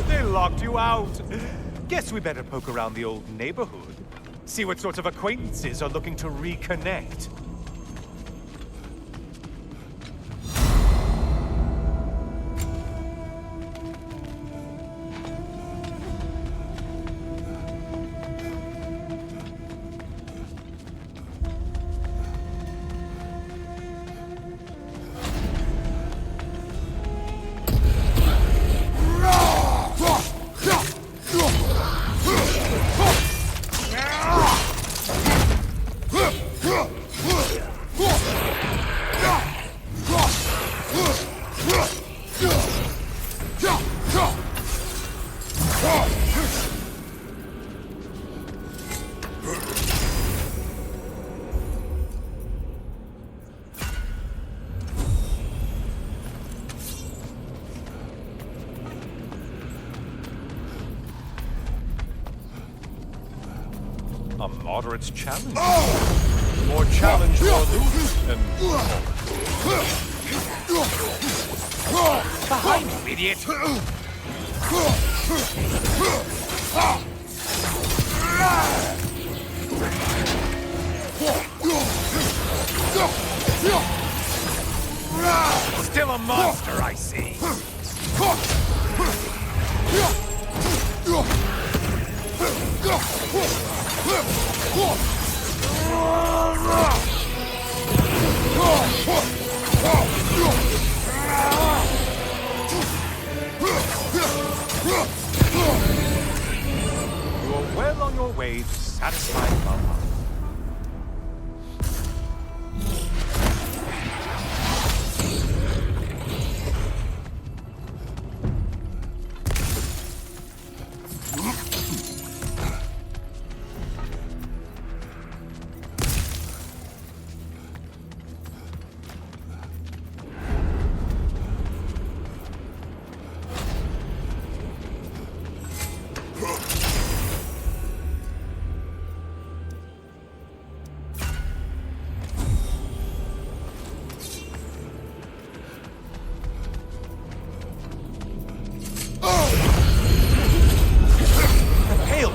They locked you out. Guess we better poke around the old neighborhood. See what sorts of acquaintances are looking to reconnect. A moderate challenge. More challenge, more loot, and behind you, idiot! Still a monster, I see. You are well on your way to satisfying Valhalla.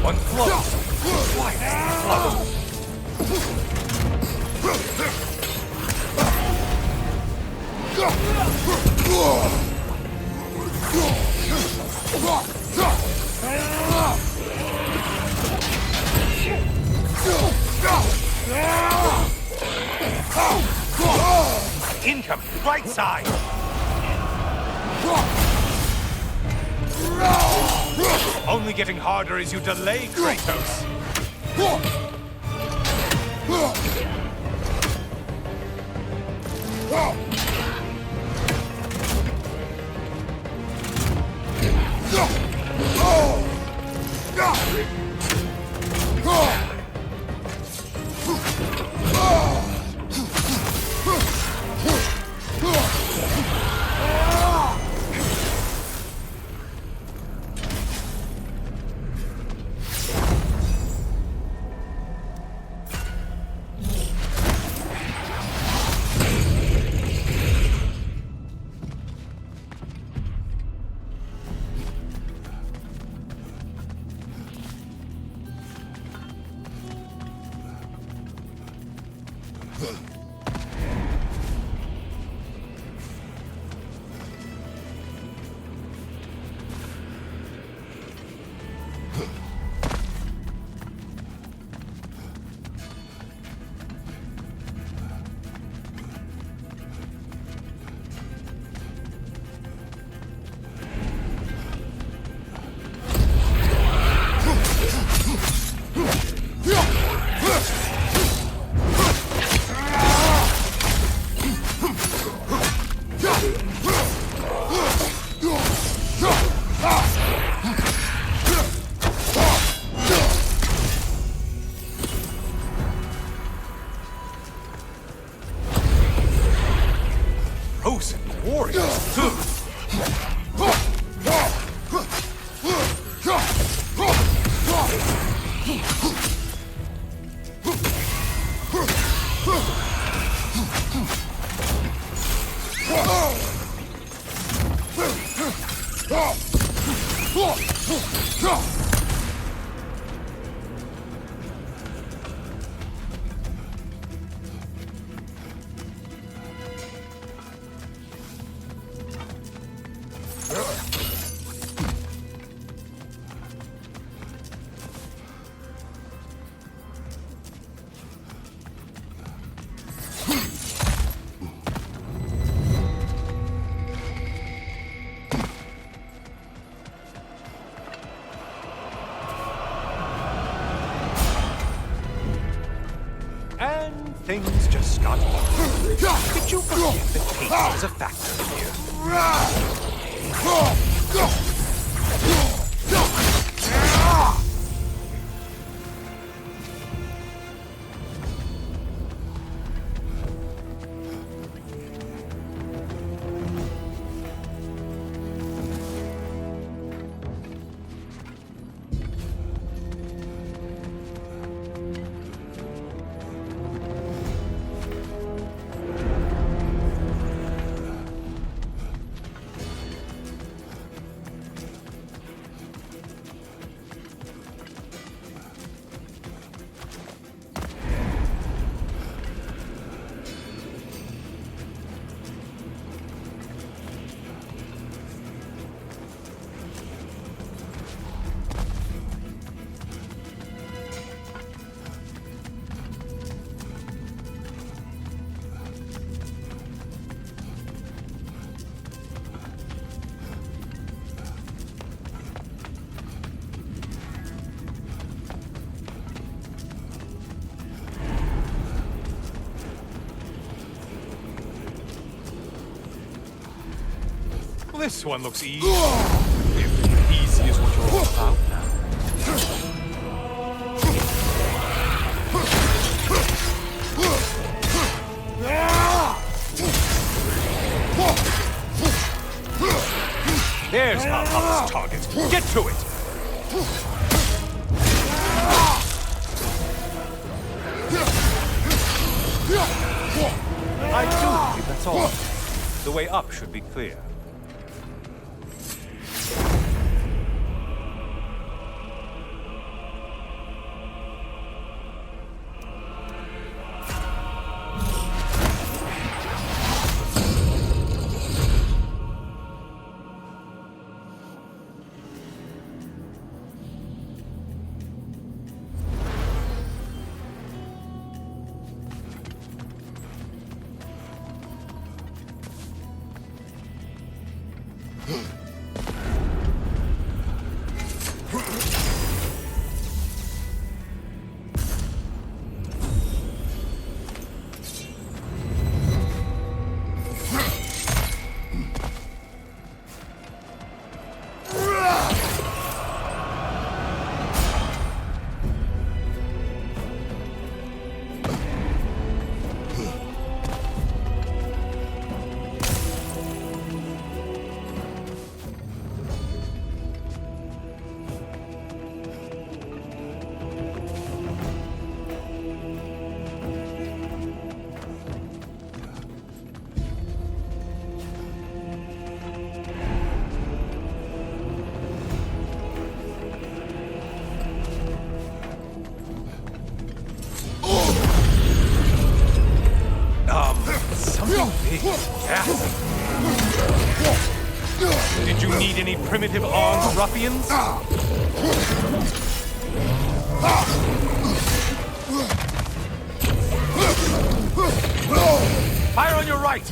One floats. Why incoming, right side. Only getting harder as you delay, Kratos. Things just got worse. Did you forget that taste is a factor here? This one looks easy. If easy is what you're all about now. There's Valhalla's target. Get to it! I do believe that's all. The way up should be clear. Something big. Yeah. Did you need any primitive armed ruffians? Fire on your right!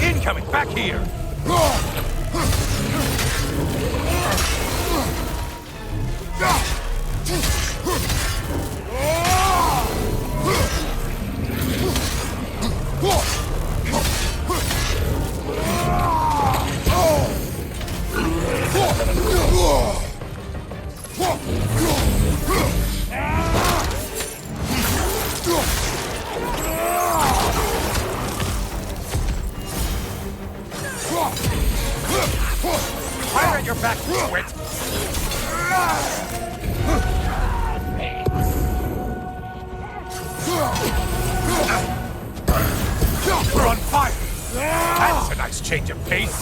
Incoming! Back here! Fire at your back, twit! We're on fire! That's a nice change of pace!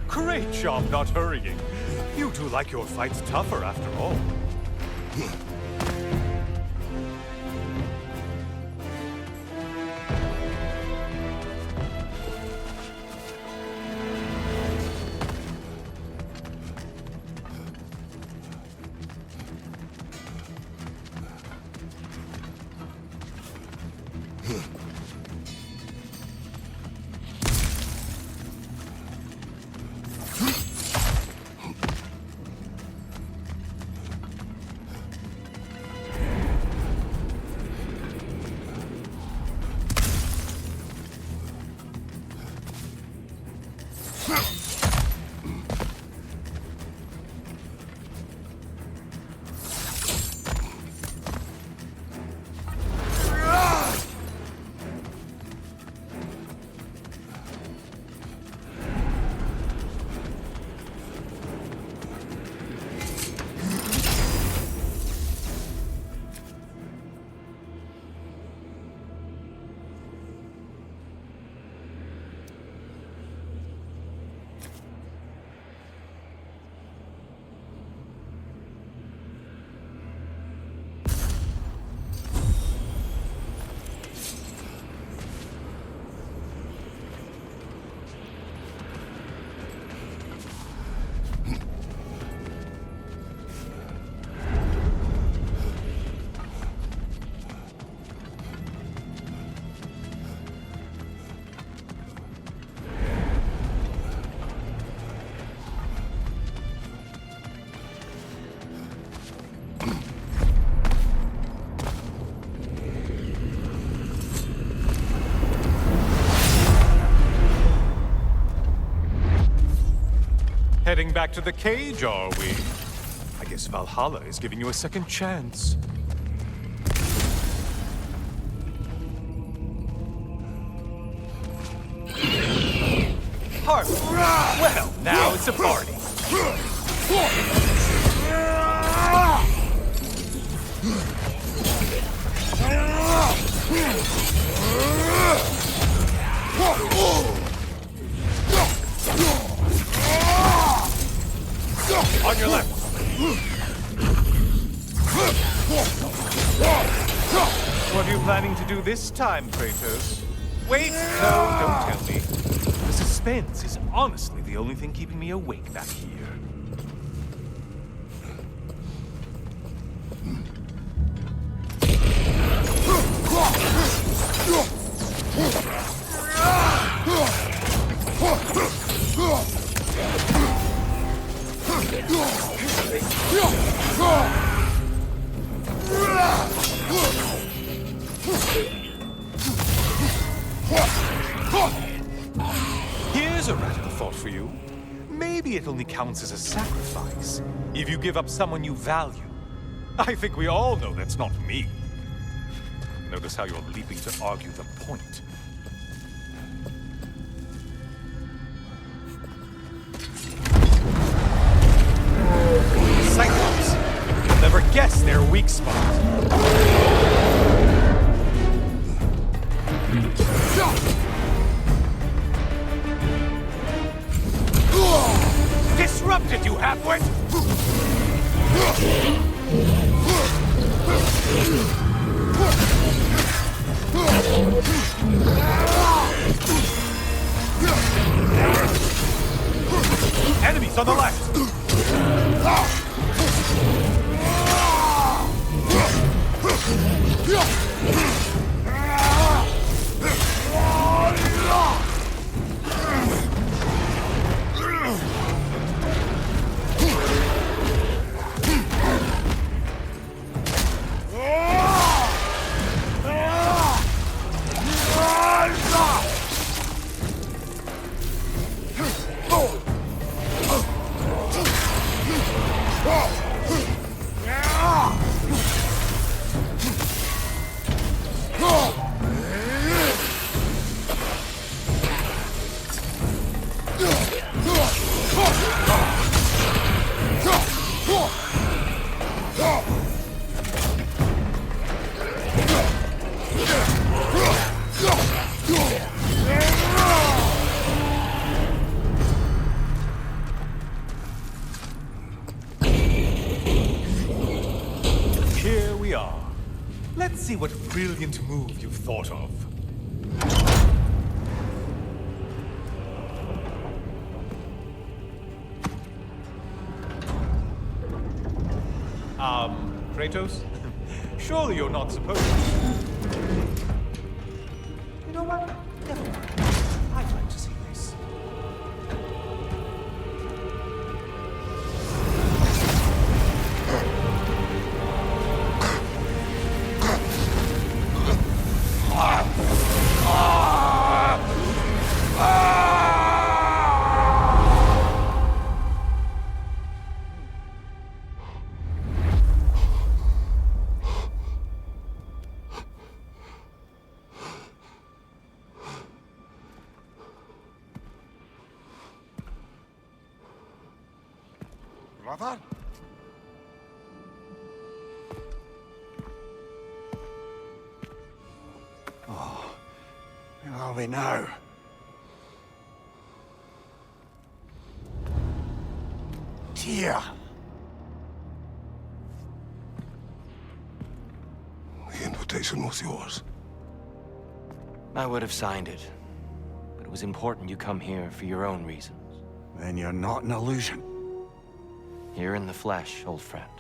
Great job not hurrying. You two like your fights tougher after all. Heading back to the cage, are we? I guess Valhalla is giving you a second chance. Harp! Well, now it's a party. On your left. What are you planning to do this time, Kratos? Wait! No, don't tell me. The suspense is honestly the only thing keeping me awake back here. Here's a radical thought for you. Maybe it only counts as a sacrifice if you give up someone you value. I think we all know that's not me. Notice how you're leaping to argue the point. Cyclops! You'll never guess their weak spot. Disrupted, you halfwit! Enemies on the left! Here we are. Let's see what brilliant move you've thought of. Kratos? Surely you're not supposed to. You know what? Never mind. I'd like to see this. Brother? Oh, where are we now? Tyr! The invitation was yours. I would have signed it, but it was important you come here for your own reasons. Then you're not an illusion. Here in the flesh, old friend.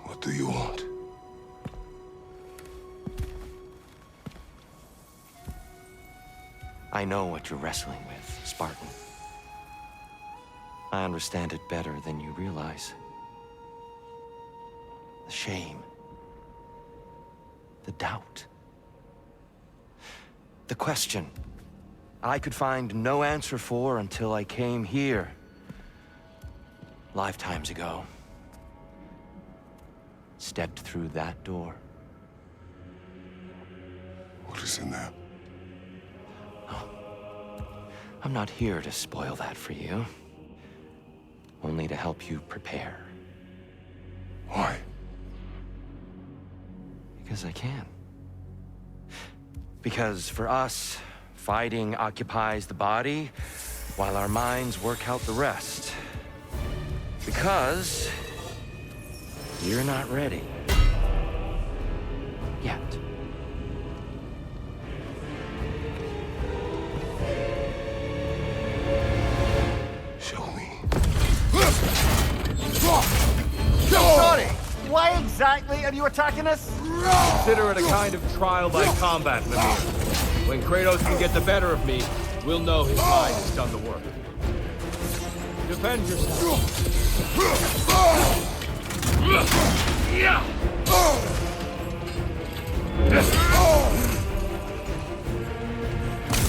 What do you want? I know what you're wrestling with, Spartan. I understand it better than you realize. The shame. The doubt. The question I could find no answer for until I came here. Lifetimes ago. Stepped through that door. What is in there? Oh. I'm not here to spoil that for you. Only to help you prepare. Why? Because I can. Because for us, fighting occupies the body, while our minds work out the rest. Because you're not ready. Yet. Show me. Sorry! Why exactly are you attacking us? Consider it a kind of trial by combat, Mimir. When Kratos can get the better of me, we'll know his mind has done the work. Defend yourself.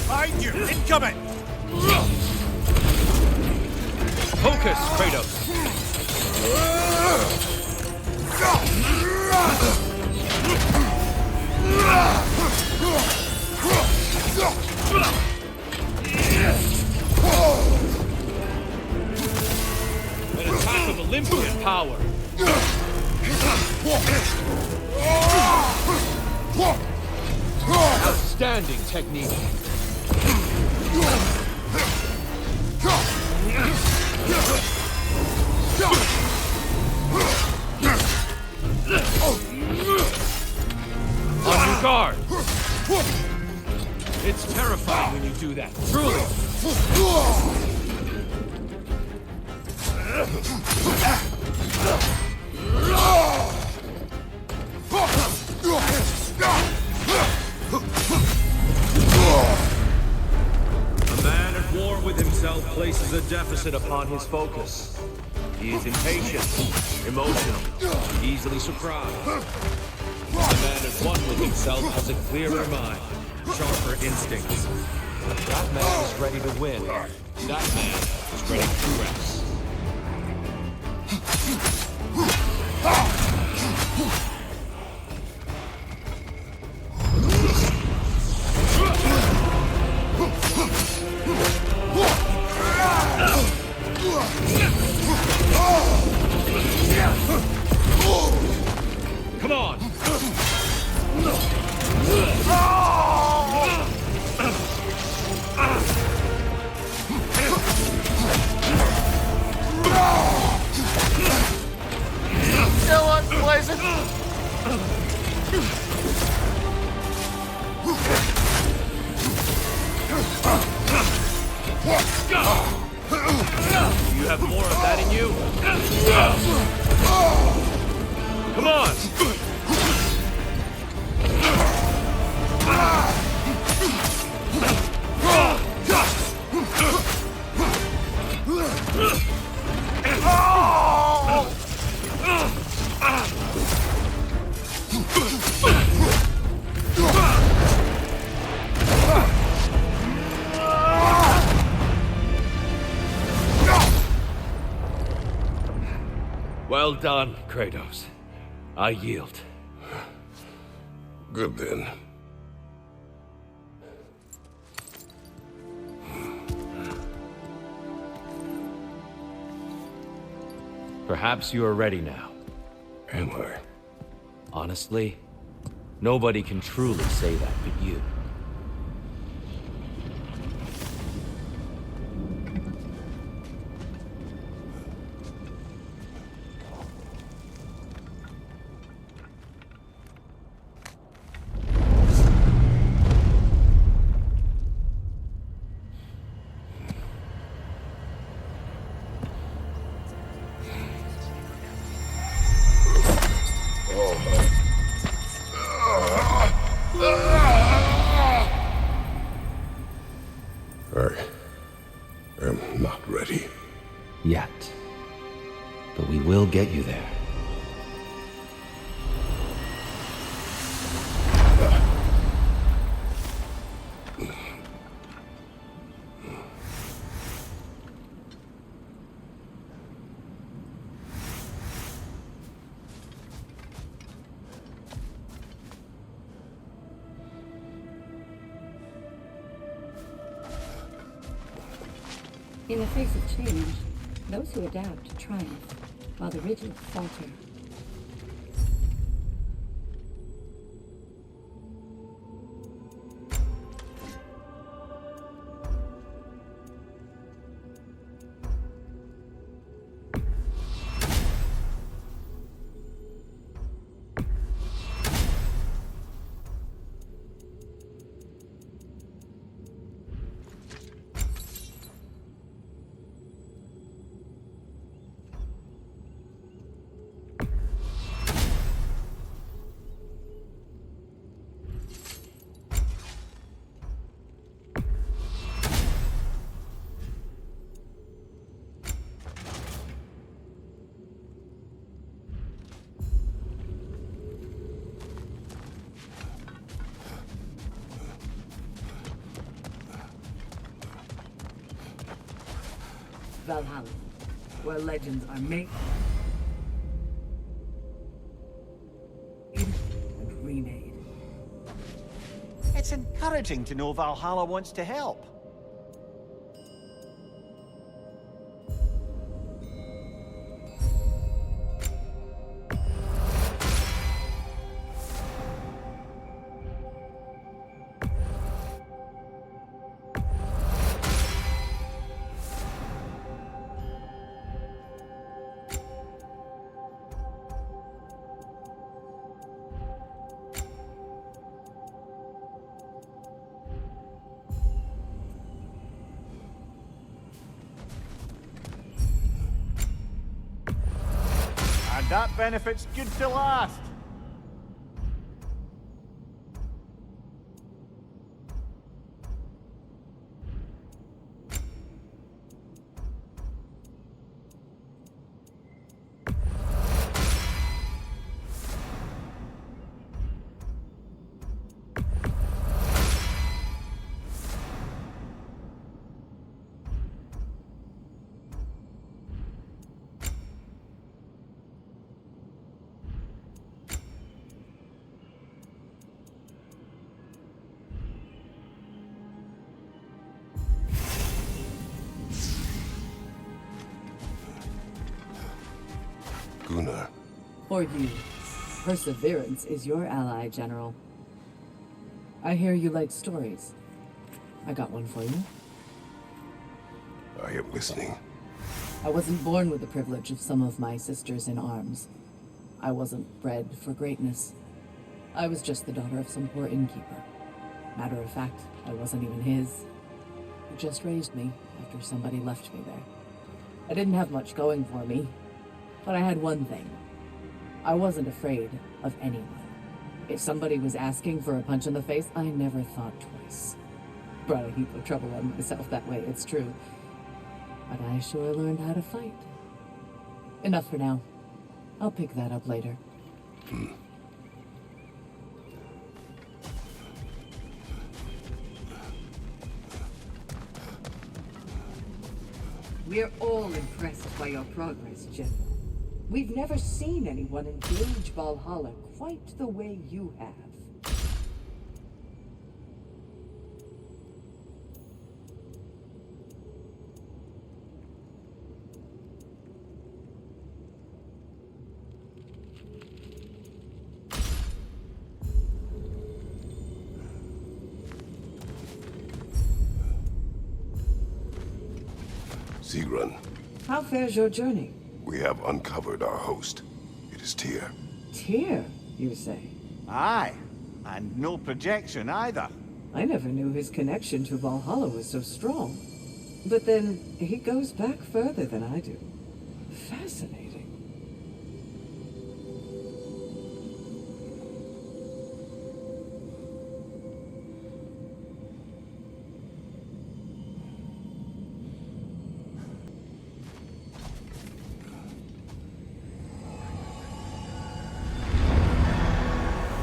Behind you! Incoming! Focus, Kratos. An attack of Olympian power. Outstanding technique. On your guard. It's terrifying when you do that, truly. A man at war with himself places a deficit upon his focus. He is impatient, emotional, easily surprised. A man at one with himself has a clearer mind, sharper instincts. That man is ready to win. That man is ready to rest. Come on! Still unpleasant! You have more of that in you? Come on! Well done, Kratos. I yield. Good then. Perhaps you are ready now. Am I? Honestly, nobody can truly say that but you. I am not ready. Yet. But we will get you there. In the face of change, those who adapt triumph, while the rigid falter. Valhalla, where legends are made and remade. It's encouraging to know Valhalla wants to help. And that benefit's good to last. Gunnar. For you, perseverance is your ally, General. I hear you like stories. I got one for you. I am listening. I wasn't born with the privilege of some of my sisters in arms. I wasn't bred for greatness. I was just the daughter of some poor innkeeper. Matter of fact, I wasn't even his. He just raised me after somebody left me there. I didn't have much going for me, but I had one thing. I wasn't afraid of anyone. If somebody was asking for a punch in the face, I never thought twice. Brought a heap of trouble on myself that way, it's true. But I sure learned how to fight. Enough for now. I'll pick that up later. We're all impressed by your progress, General. We've never seen anyone engage Valhalla quite the way you have. Sigrun, How fares your journey? we have uncovered our host. It is Tyr. Tyr, you say? Aye, and no projection either. I never knew his connection to Valhalla was so strong. But then, he goes back further than I do. Fascinating.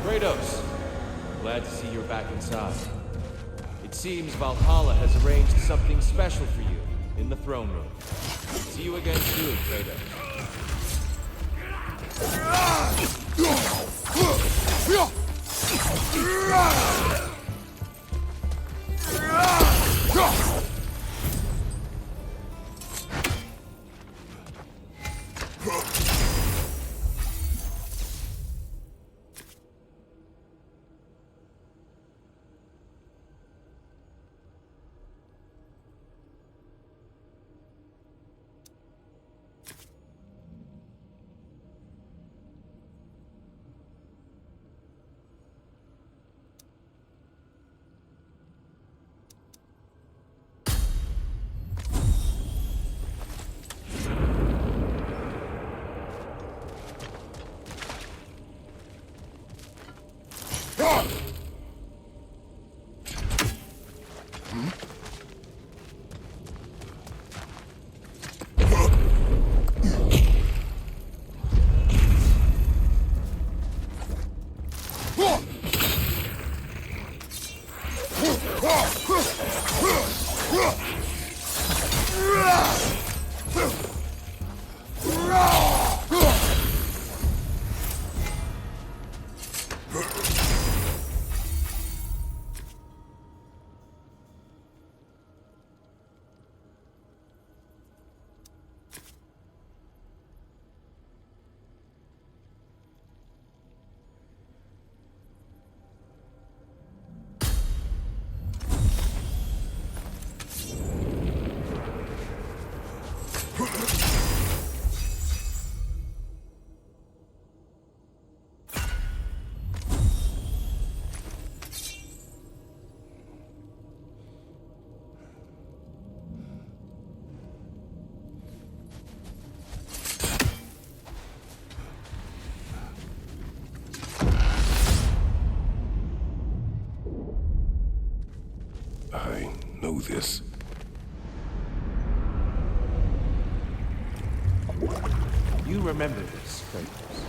Kratos, glad to see you're back inside. It seems Valhalla has arranged something special for you in the throne room. See you again soon, Kratos. I know this. You remember this, Kratos.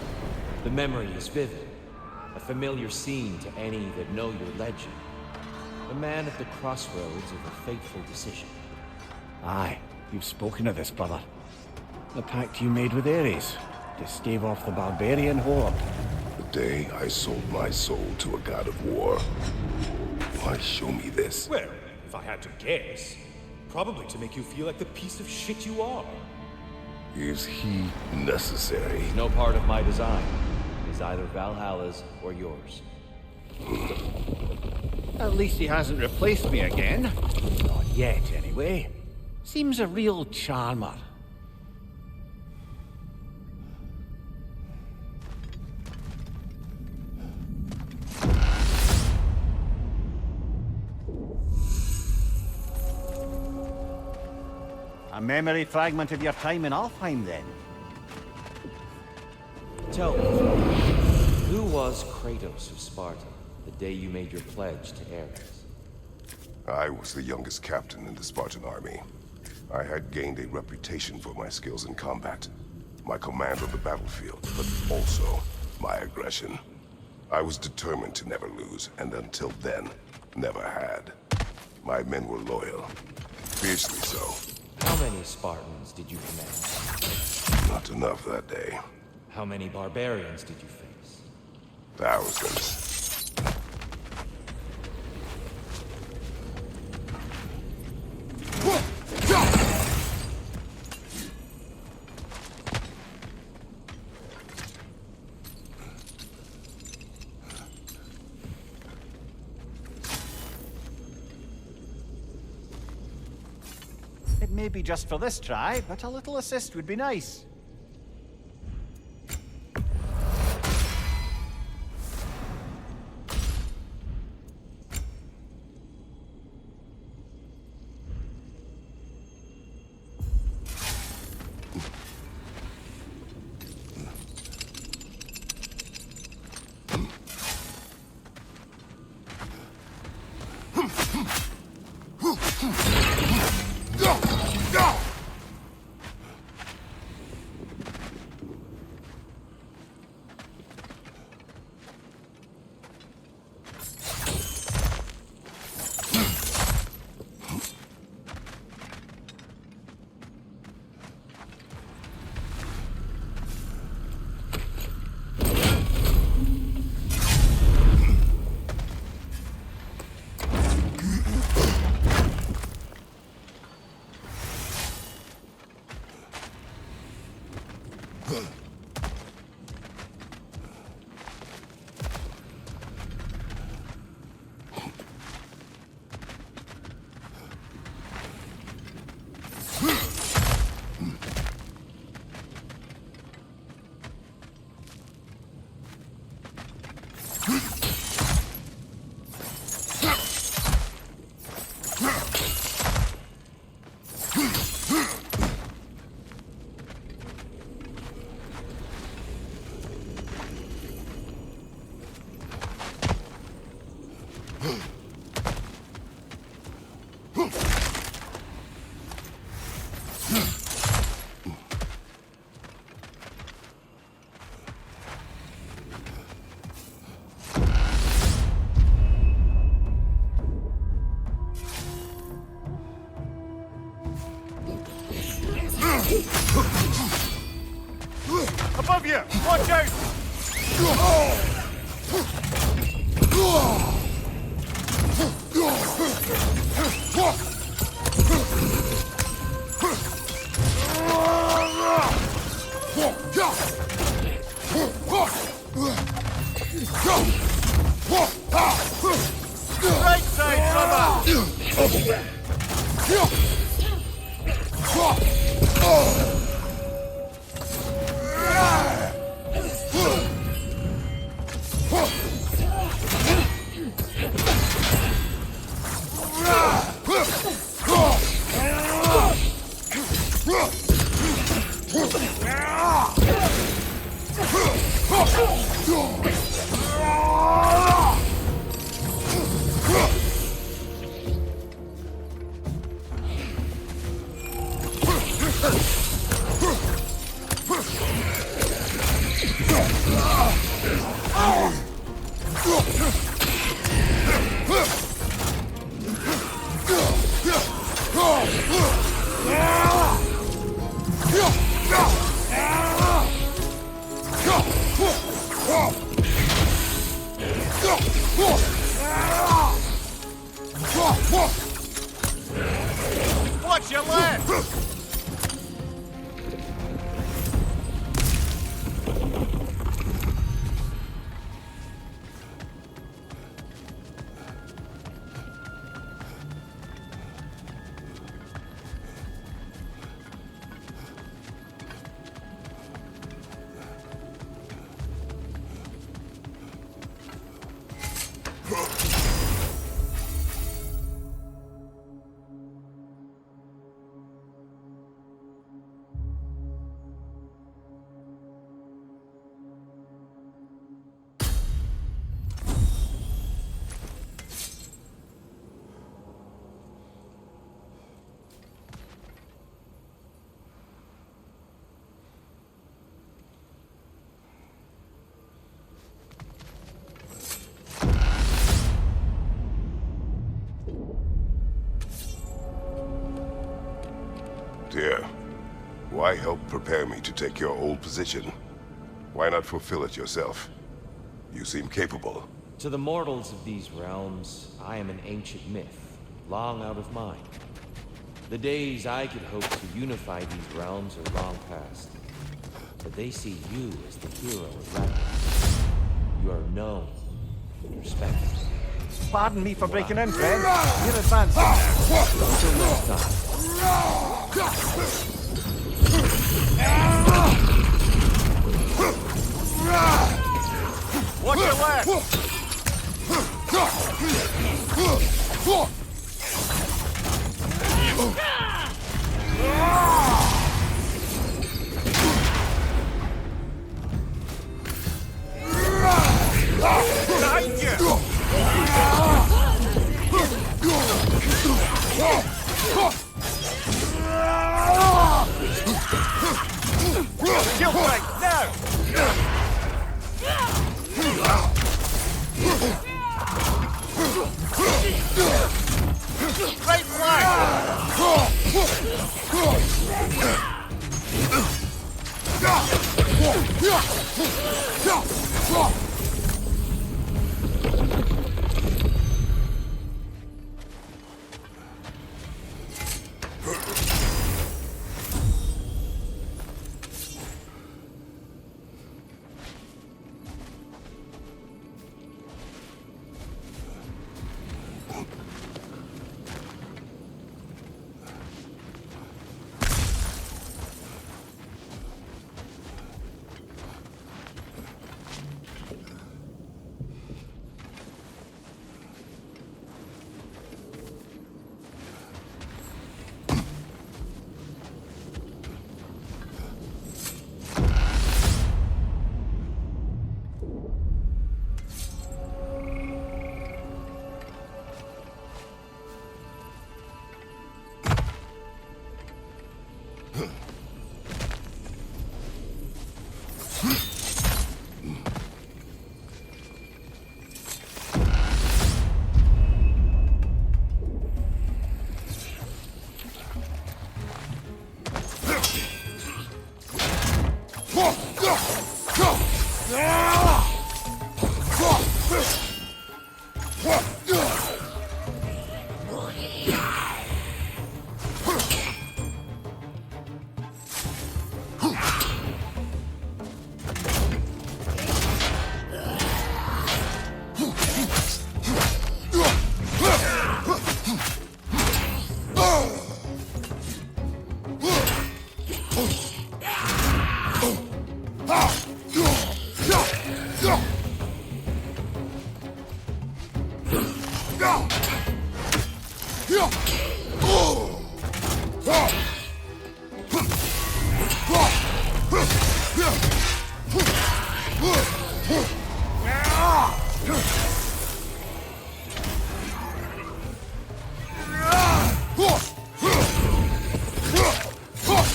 The memory is vivid. A familiar scene to any that know your legend. The man at the crossroads of a fateful decision. Aye, you've spoken of this, brother. The pact you made with Ares to stave off the barbarian horde. The day I sold my soul to a god of war. Why show me this? Well, if I had to guess, probably to make you feel like the piece of shit you are. Is he necessary? He's no part of my design. He's either Valhalla's or yours. At least he hasn't replaced me again. Not yet, anyway. Seems a real charmer. A memory fragment of your time in Alfheim, then? Tell me, who was Kratos of Sparta the day you made your pledge to Ares? I was the youngest captain in the Spartan army. I had gained a reputation for my skills in combat, my command of the battlefield, but also my aggression. I was determined to never lose, and until then, never had. My men were loyal, fiercely so. How many Spartans did you command? Not enough that day. How many barbarians did you face? Thousands. It may be just for this try, but a little assist would be nice. Above you! Watch out! Right side, brother! Watch your left! Dear, why help prepare me to take your old position? Why not fulfill it yourself? You seem capable. To the mortals of these realms, I am an ancient myth, long out of mind. The days I could hope to unify these realms are long past. But they see you as the hero of Ragnarok. You are known and respected. Pardon me for breaking in, friend. You're advancing now. Until next time. Watch your left! Behind you! Kill right now! Right flank!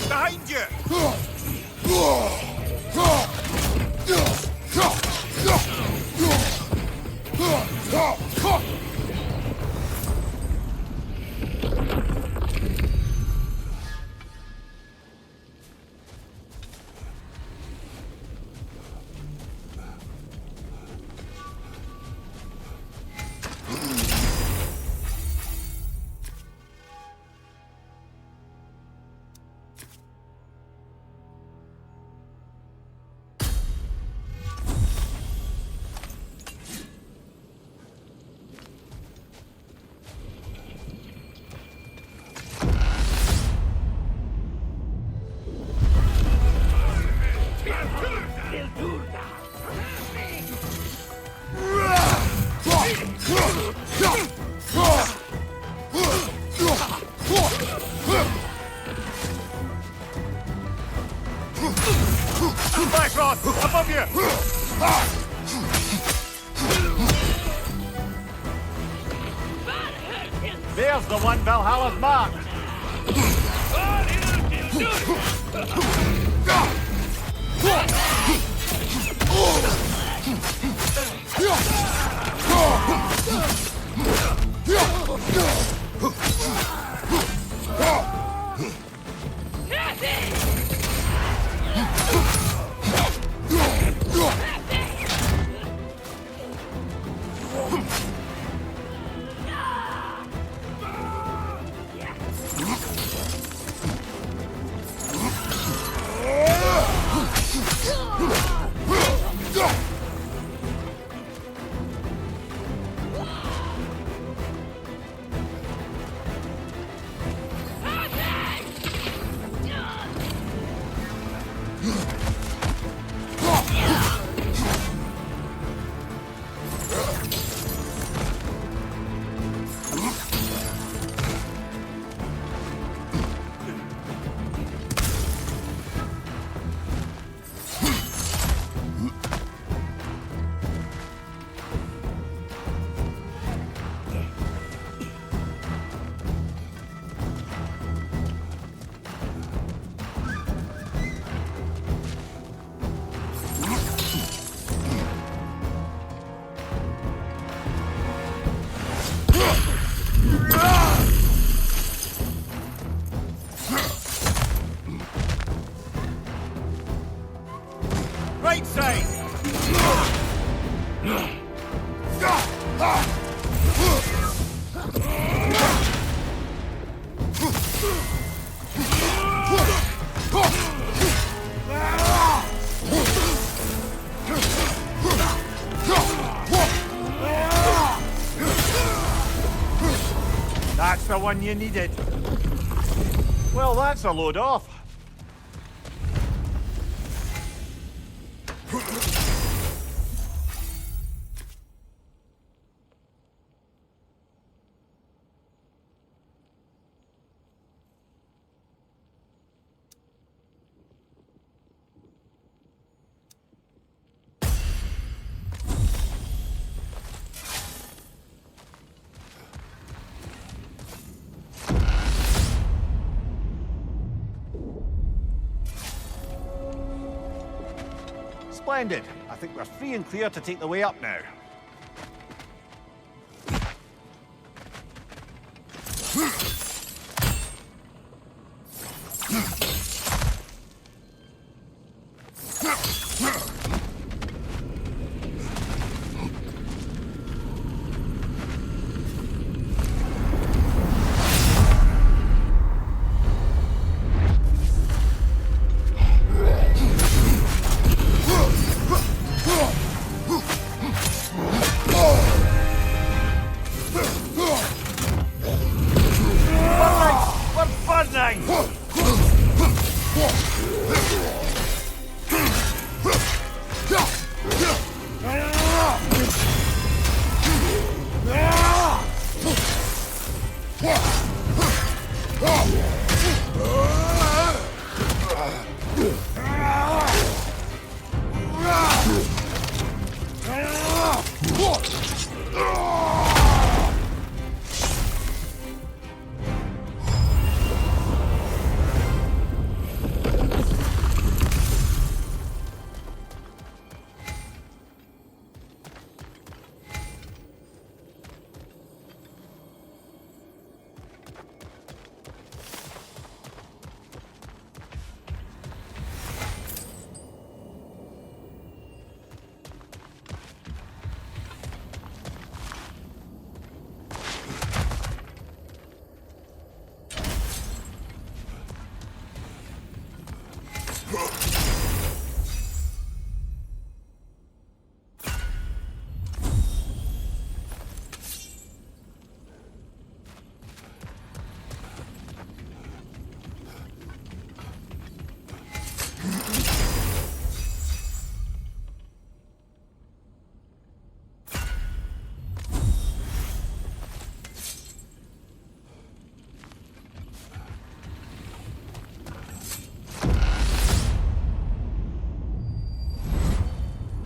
Behind you! There's the one Valhalla's marked. Right side! That's the one you needed. Well, that's a load off. Splendid. I think we're free and clear to take the way up now.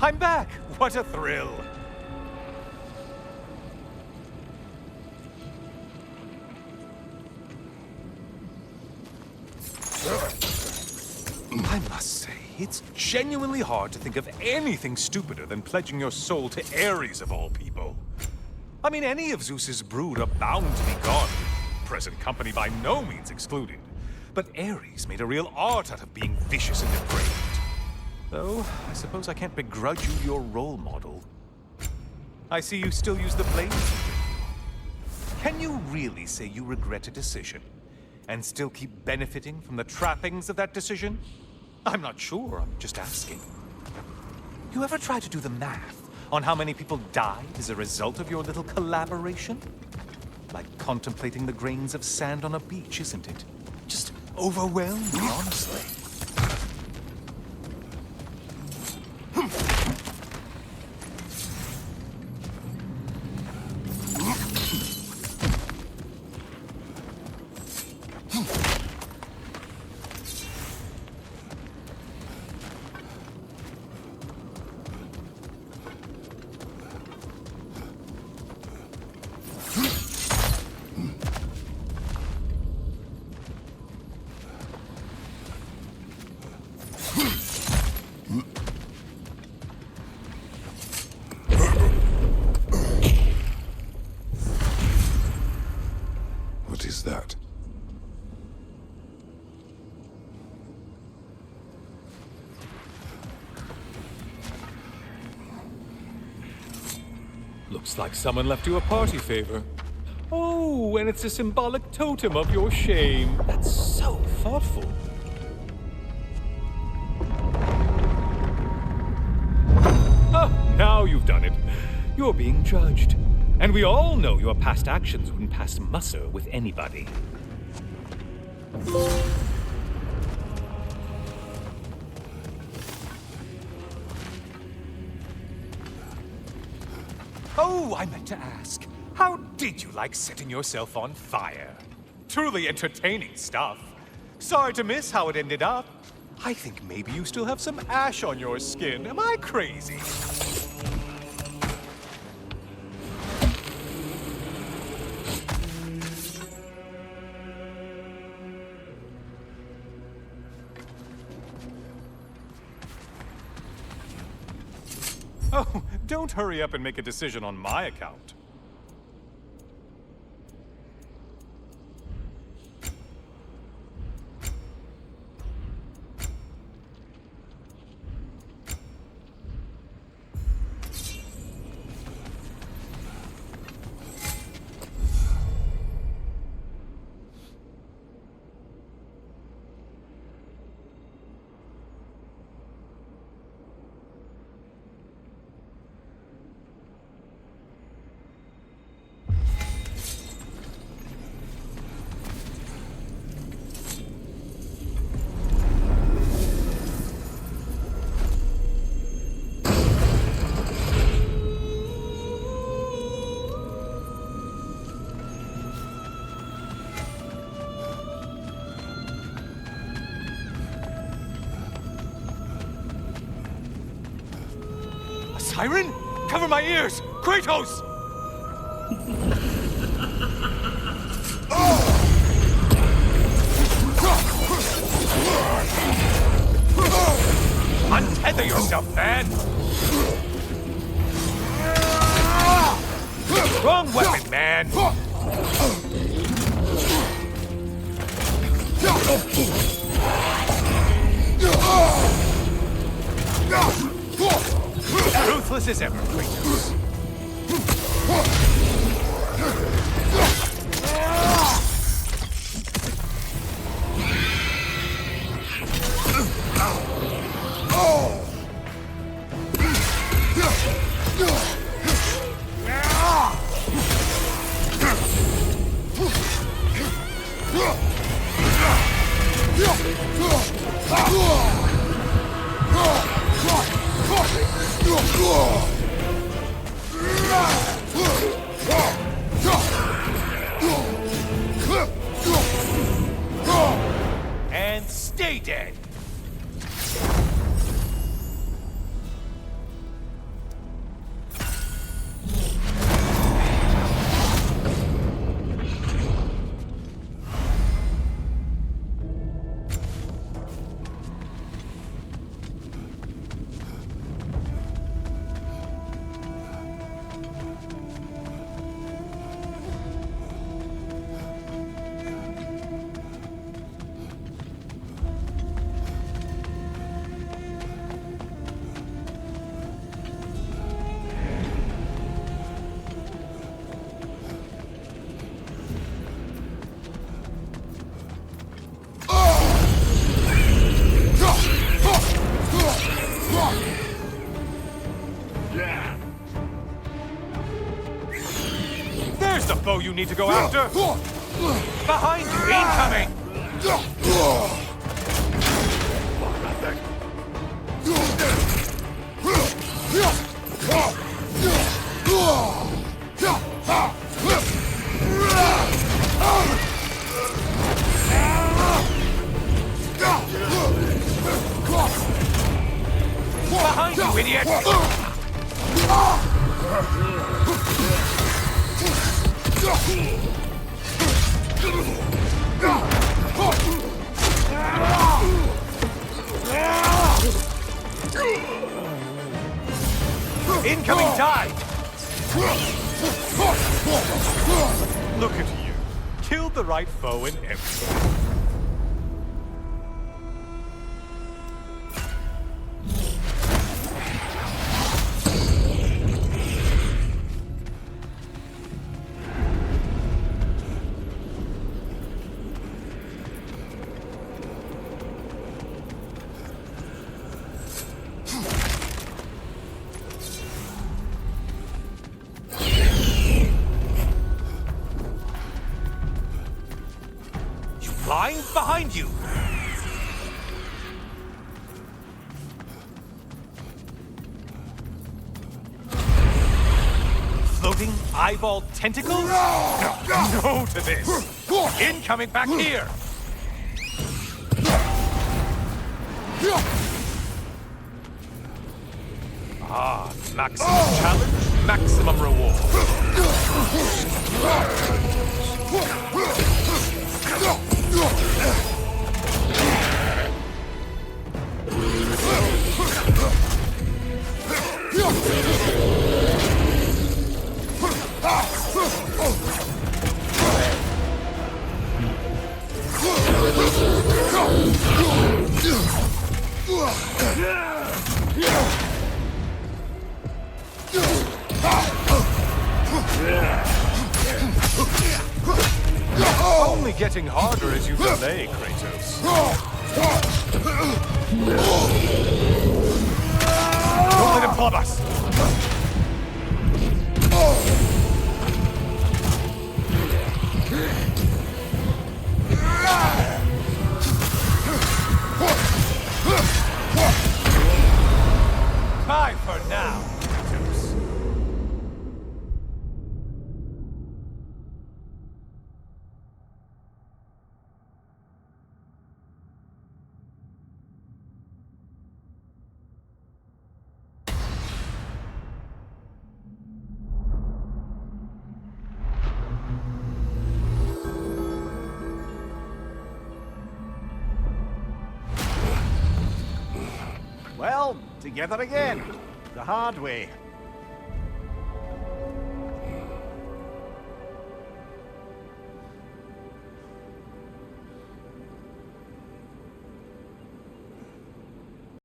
I'm back! What a thrill! I must say, it's genuinely hard to think of anything stupider than pledging your soul to Ares of all people. I mean, any of Zeus's brood are bound to be gone, present company by no means excluded. But Ares made a real art out of being vicious and depraved. Though, I suppose I can't begrudge you your role model. I see you still use the blade. Can you really say you regret a decision, and still keep benefiting from the trappings of that decision? I'm not sure, I'm just asking. You ever try to do the math on how many people died as a result of your little collaboration? Like contemplating the grains of sand on a beach, isn't it? Just overwhelming, honestly. What is that? Looks like someone left you a party favor. Oh, and it's a symbolic totem of your shame. That's so thoughtful. Ah, now you've done it. You're being judged. And we all know your past actions wouldn't pass muster with anybody. Oh, I meant to ask. How did you like setting yourself on fire? Truly entertaining stuff. Sorry to miss how it ended up. I think maybe you still have some ash on your skin. Am I crazy? Oh, don't hurry up and make a decision on my account. Siren? Cover my ears! Kratos! Untether yourself, man! Wrong weapon, man! Ruthless as ever, Kratos. need to go after? Behind you! Incoming! Behind you, idiot! Incoming tide! Look at you. Killed the right foe in everything. Flying behind you! Floating eyeball tentacles? No to this! Incoming back here! Ah, maximum challenge, maximum reward. Only getting harder as you delay, Kratos. Don't let him club us! Bye for now, Kratos. Well, together again. The hard way.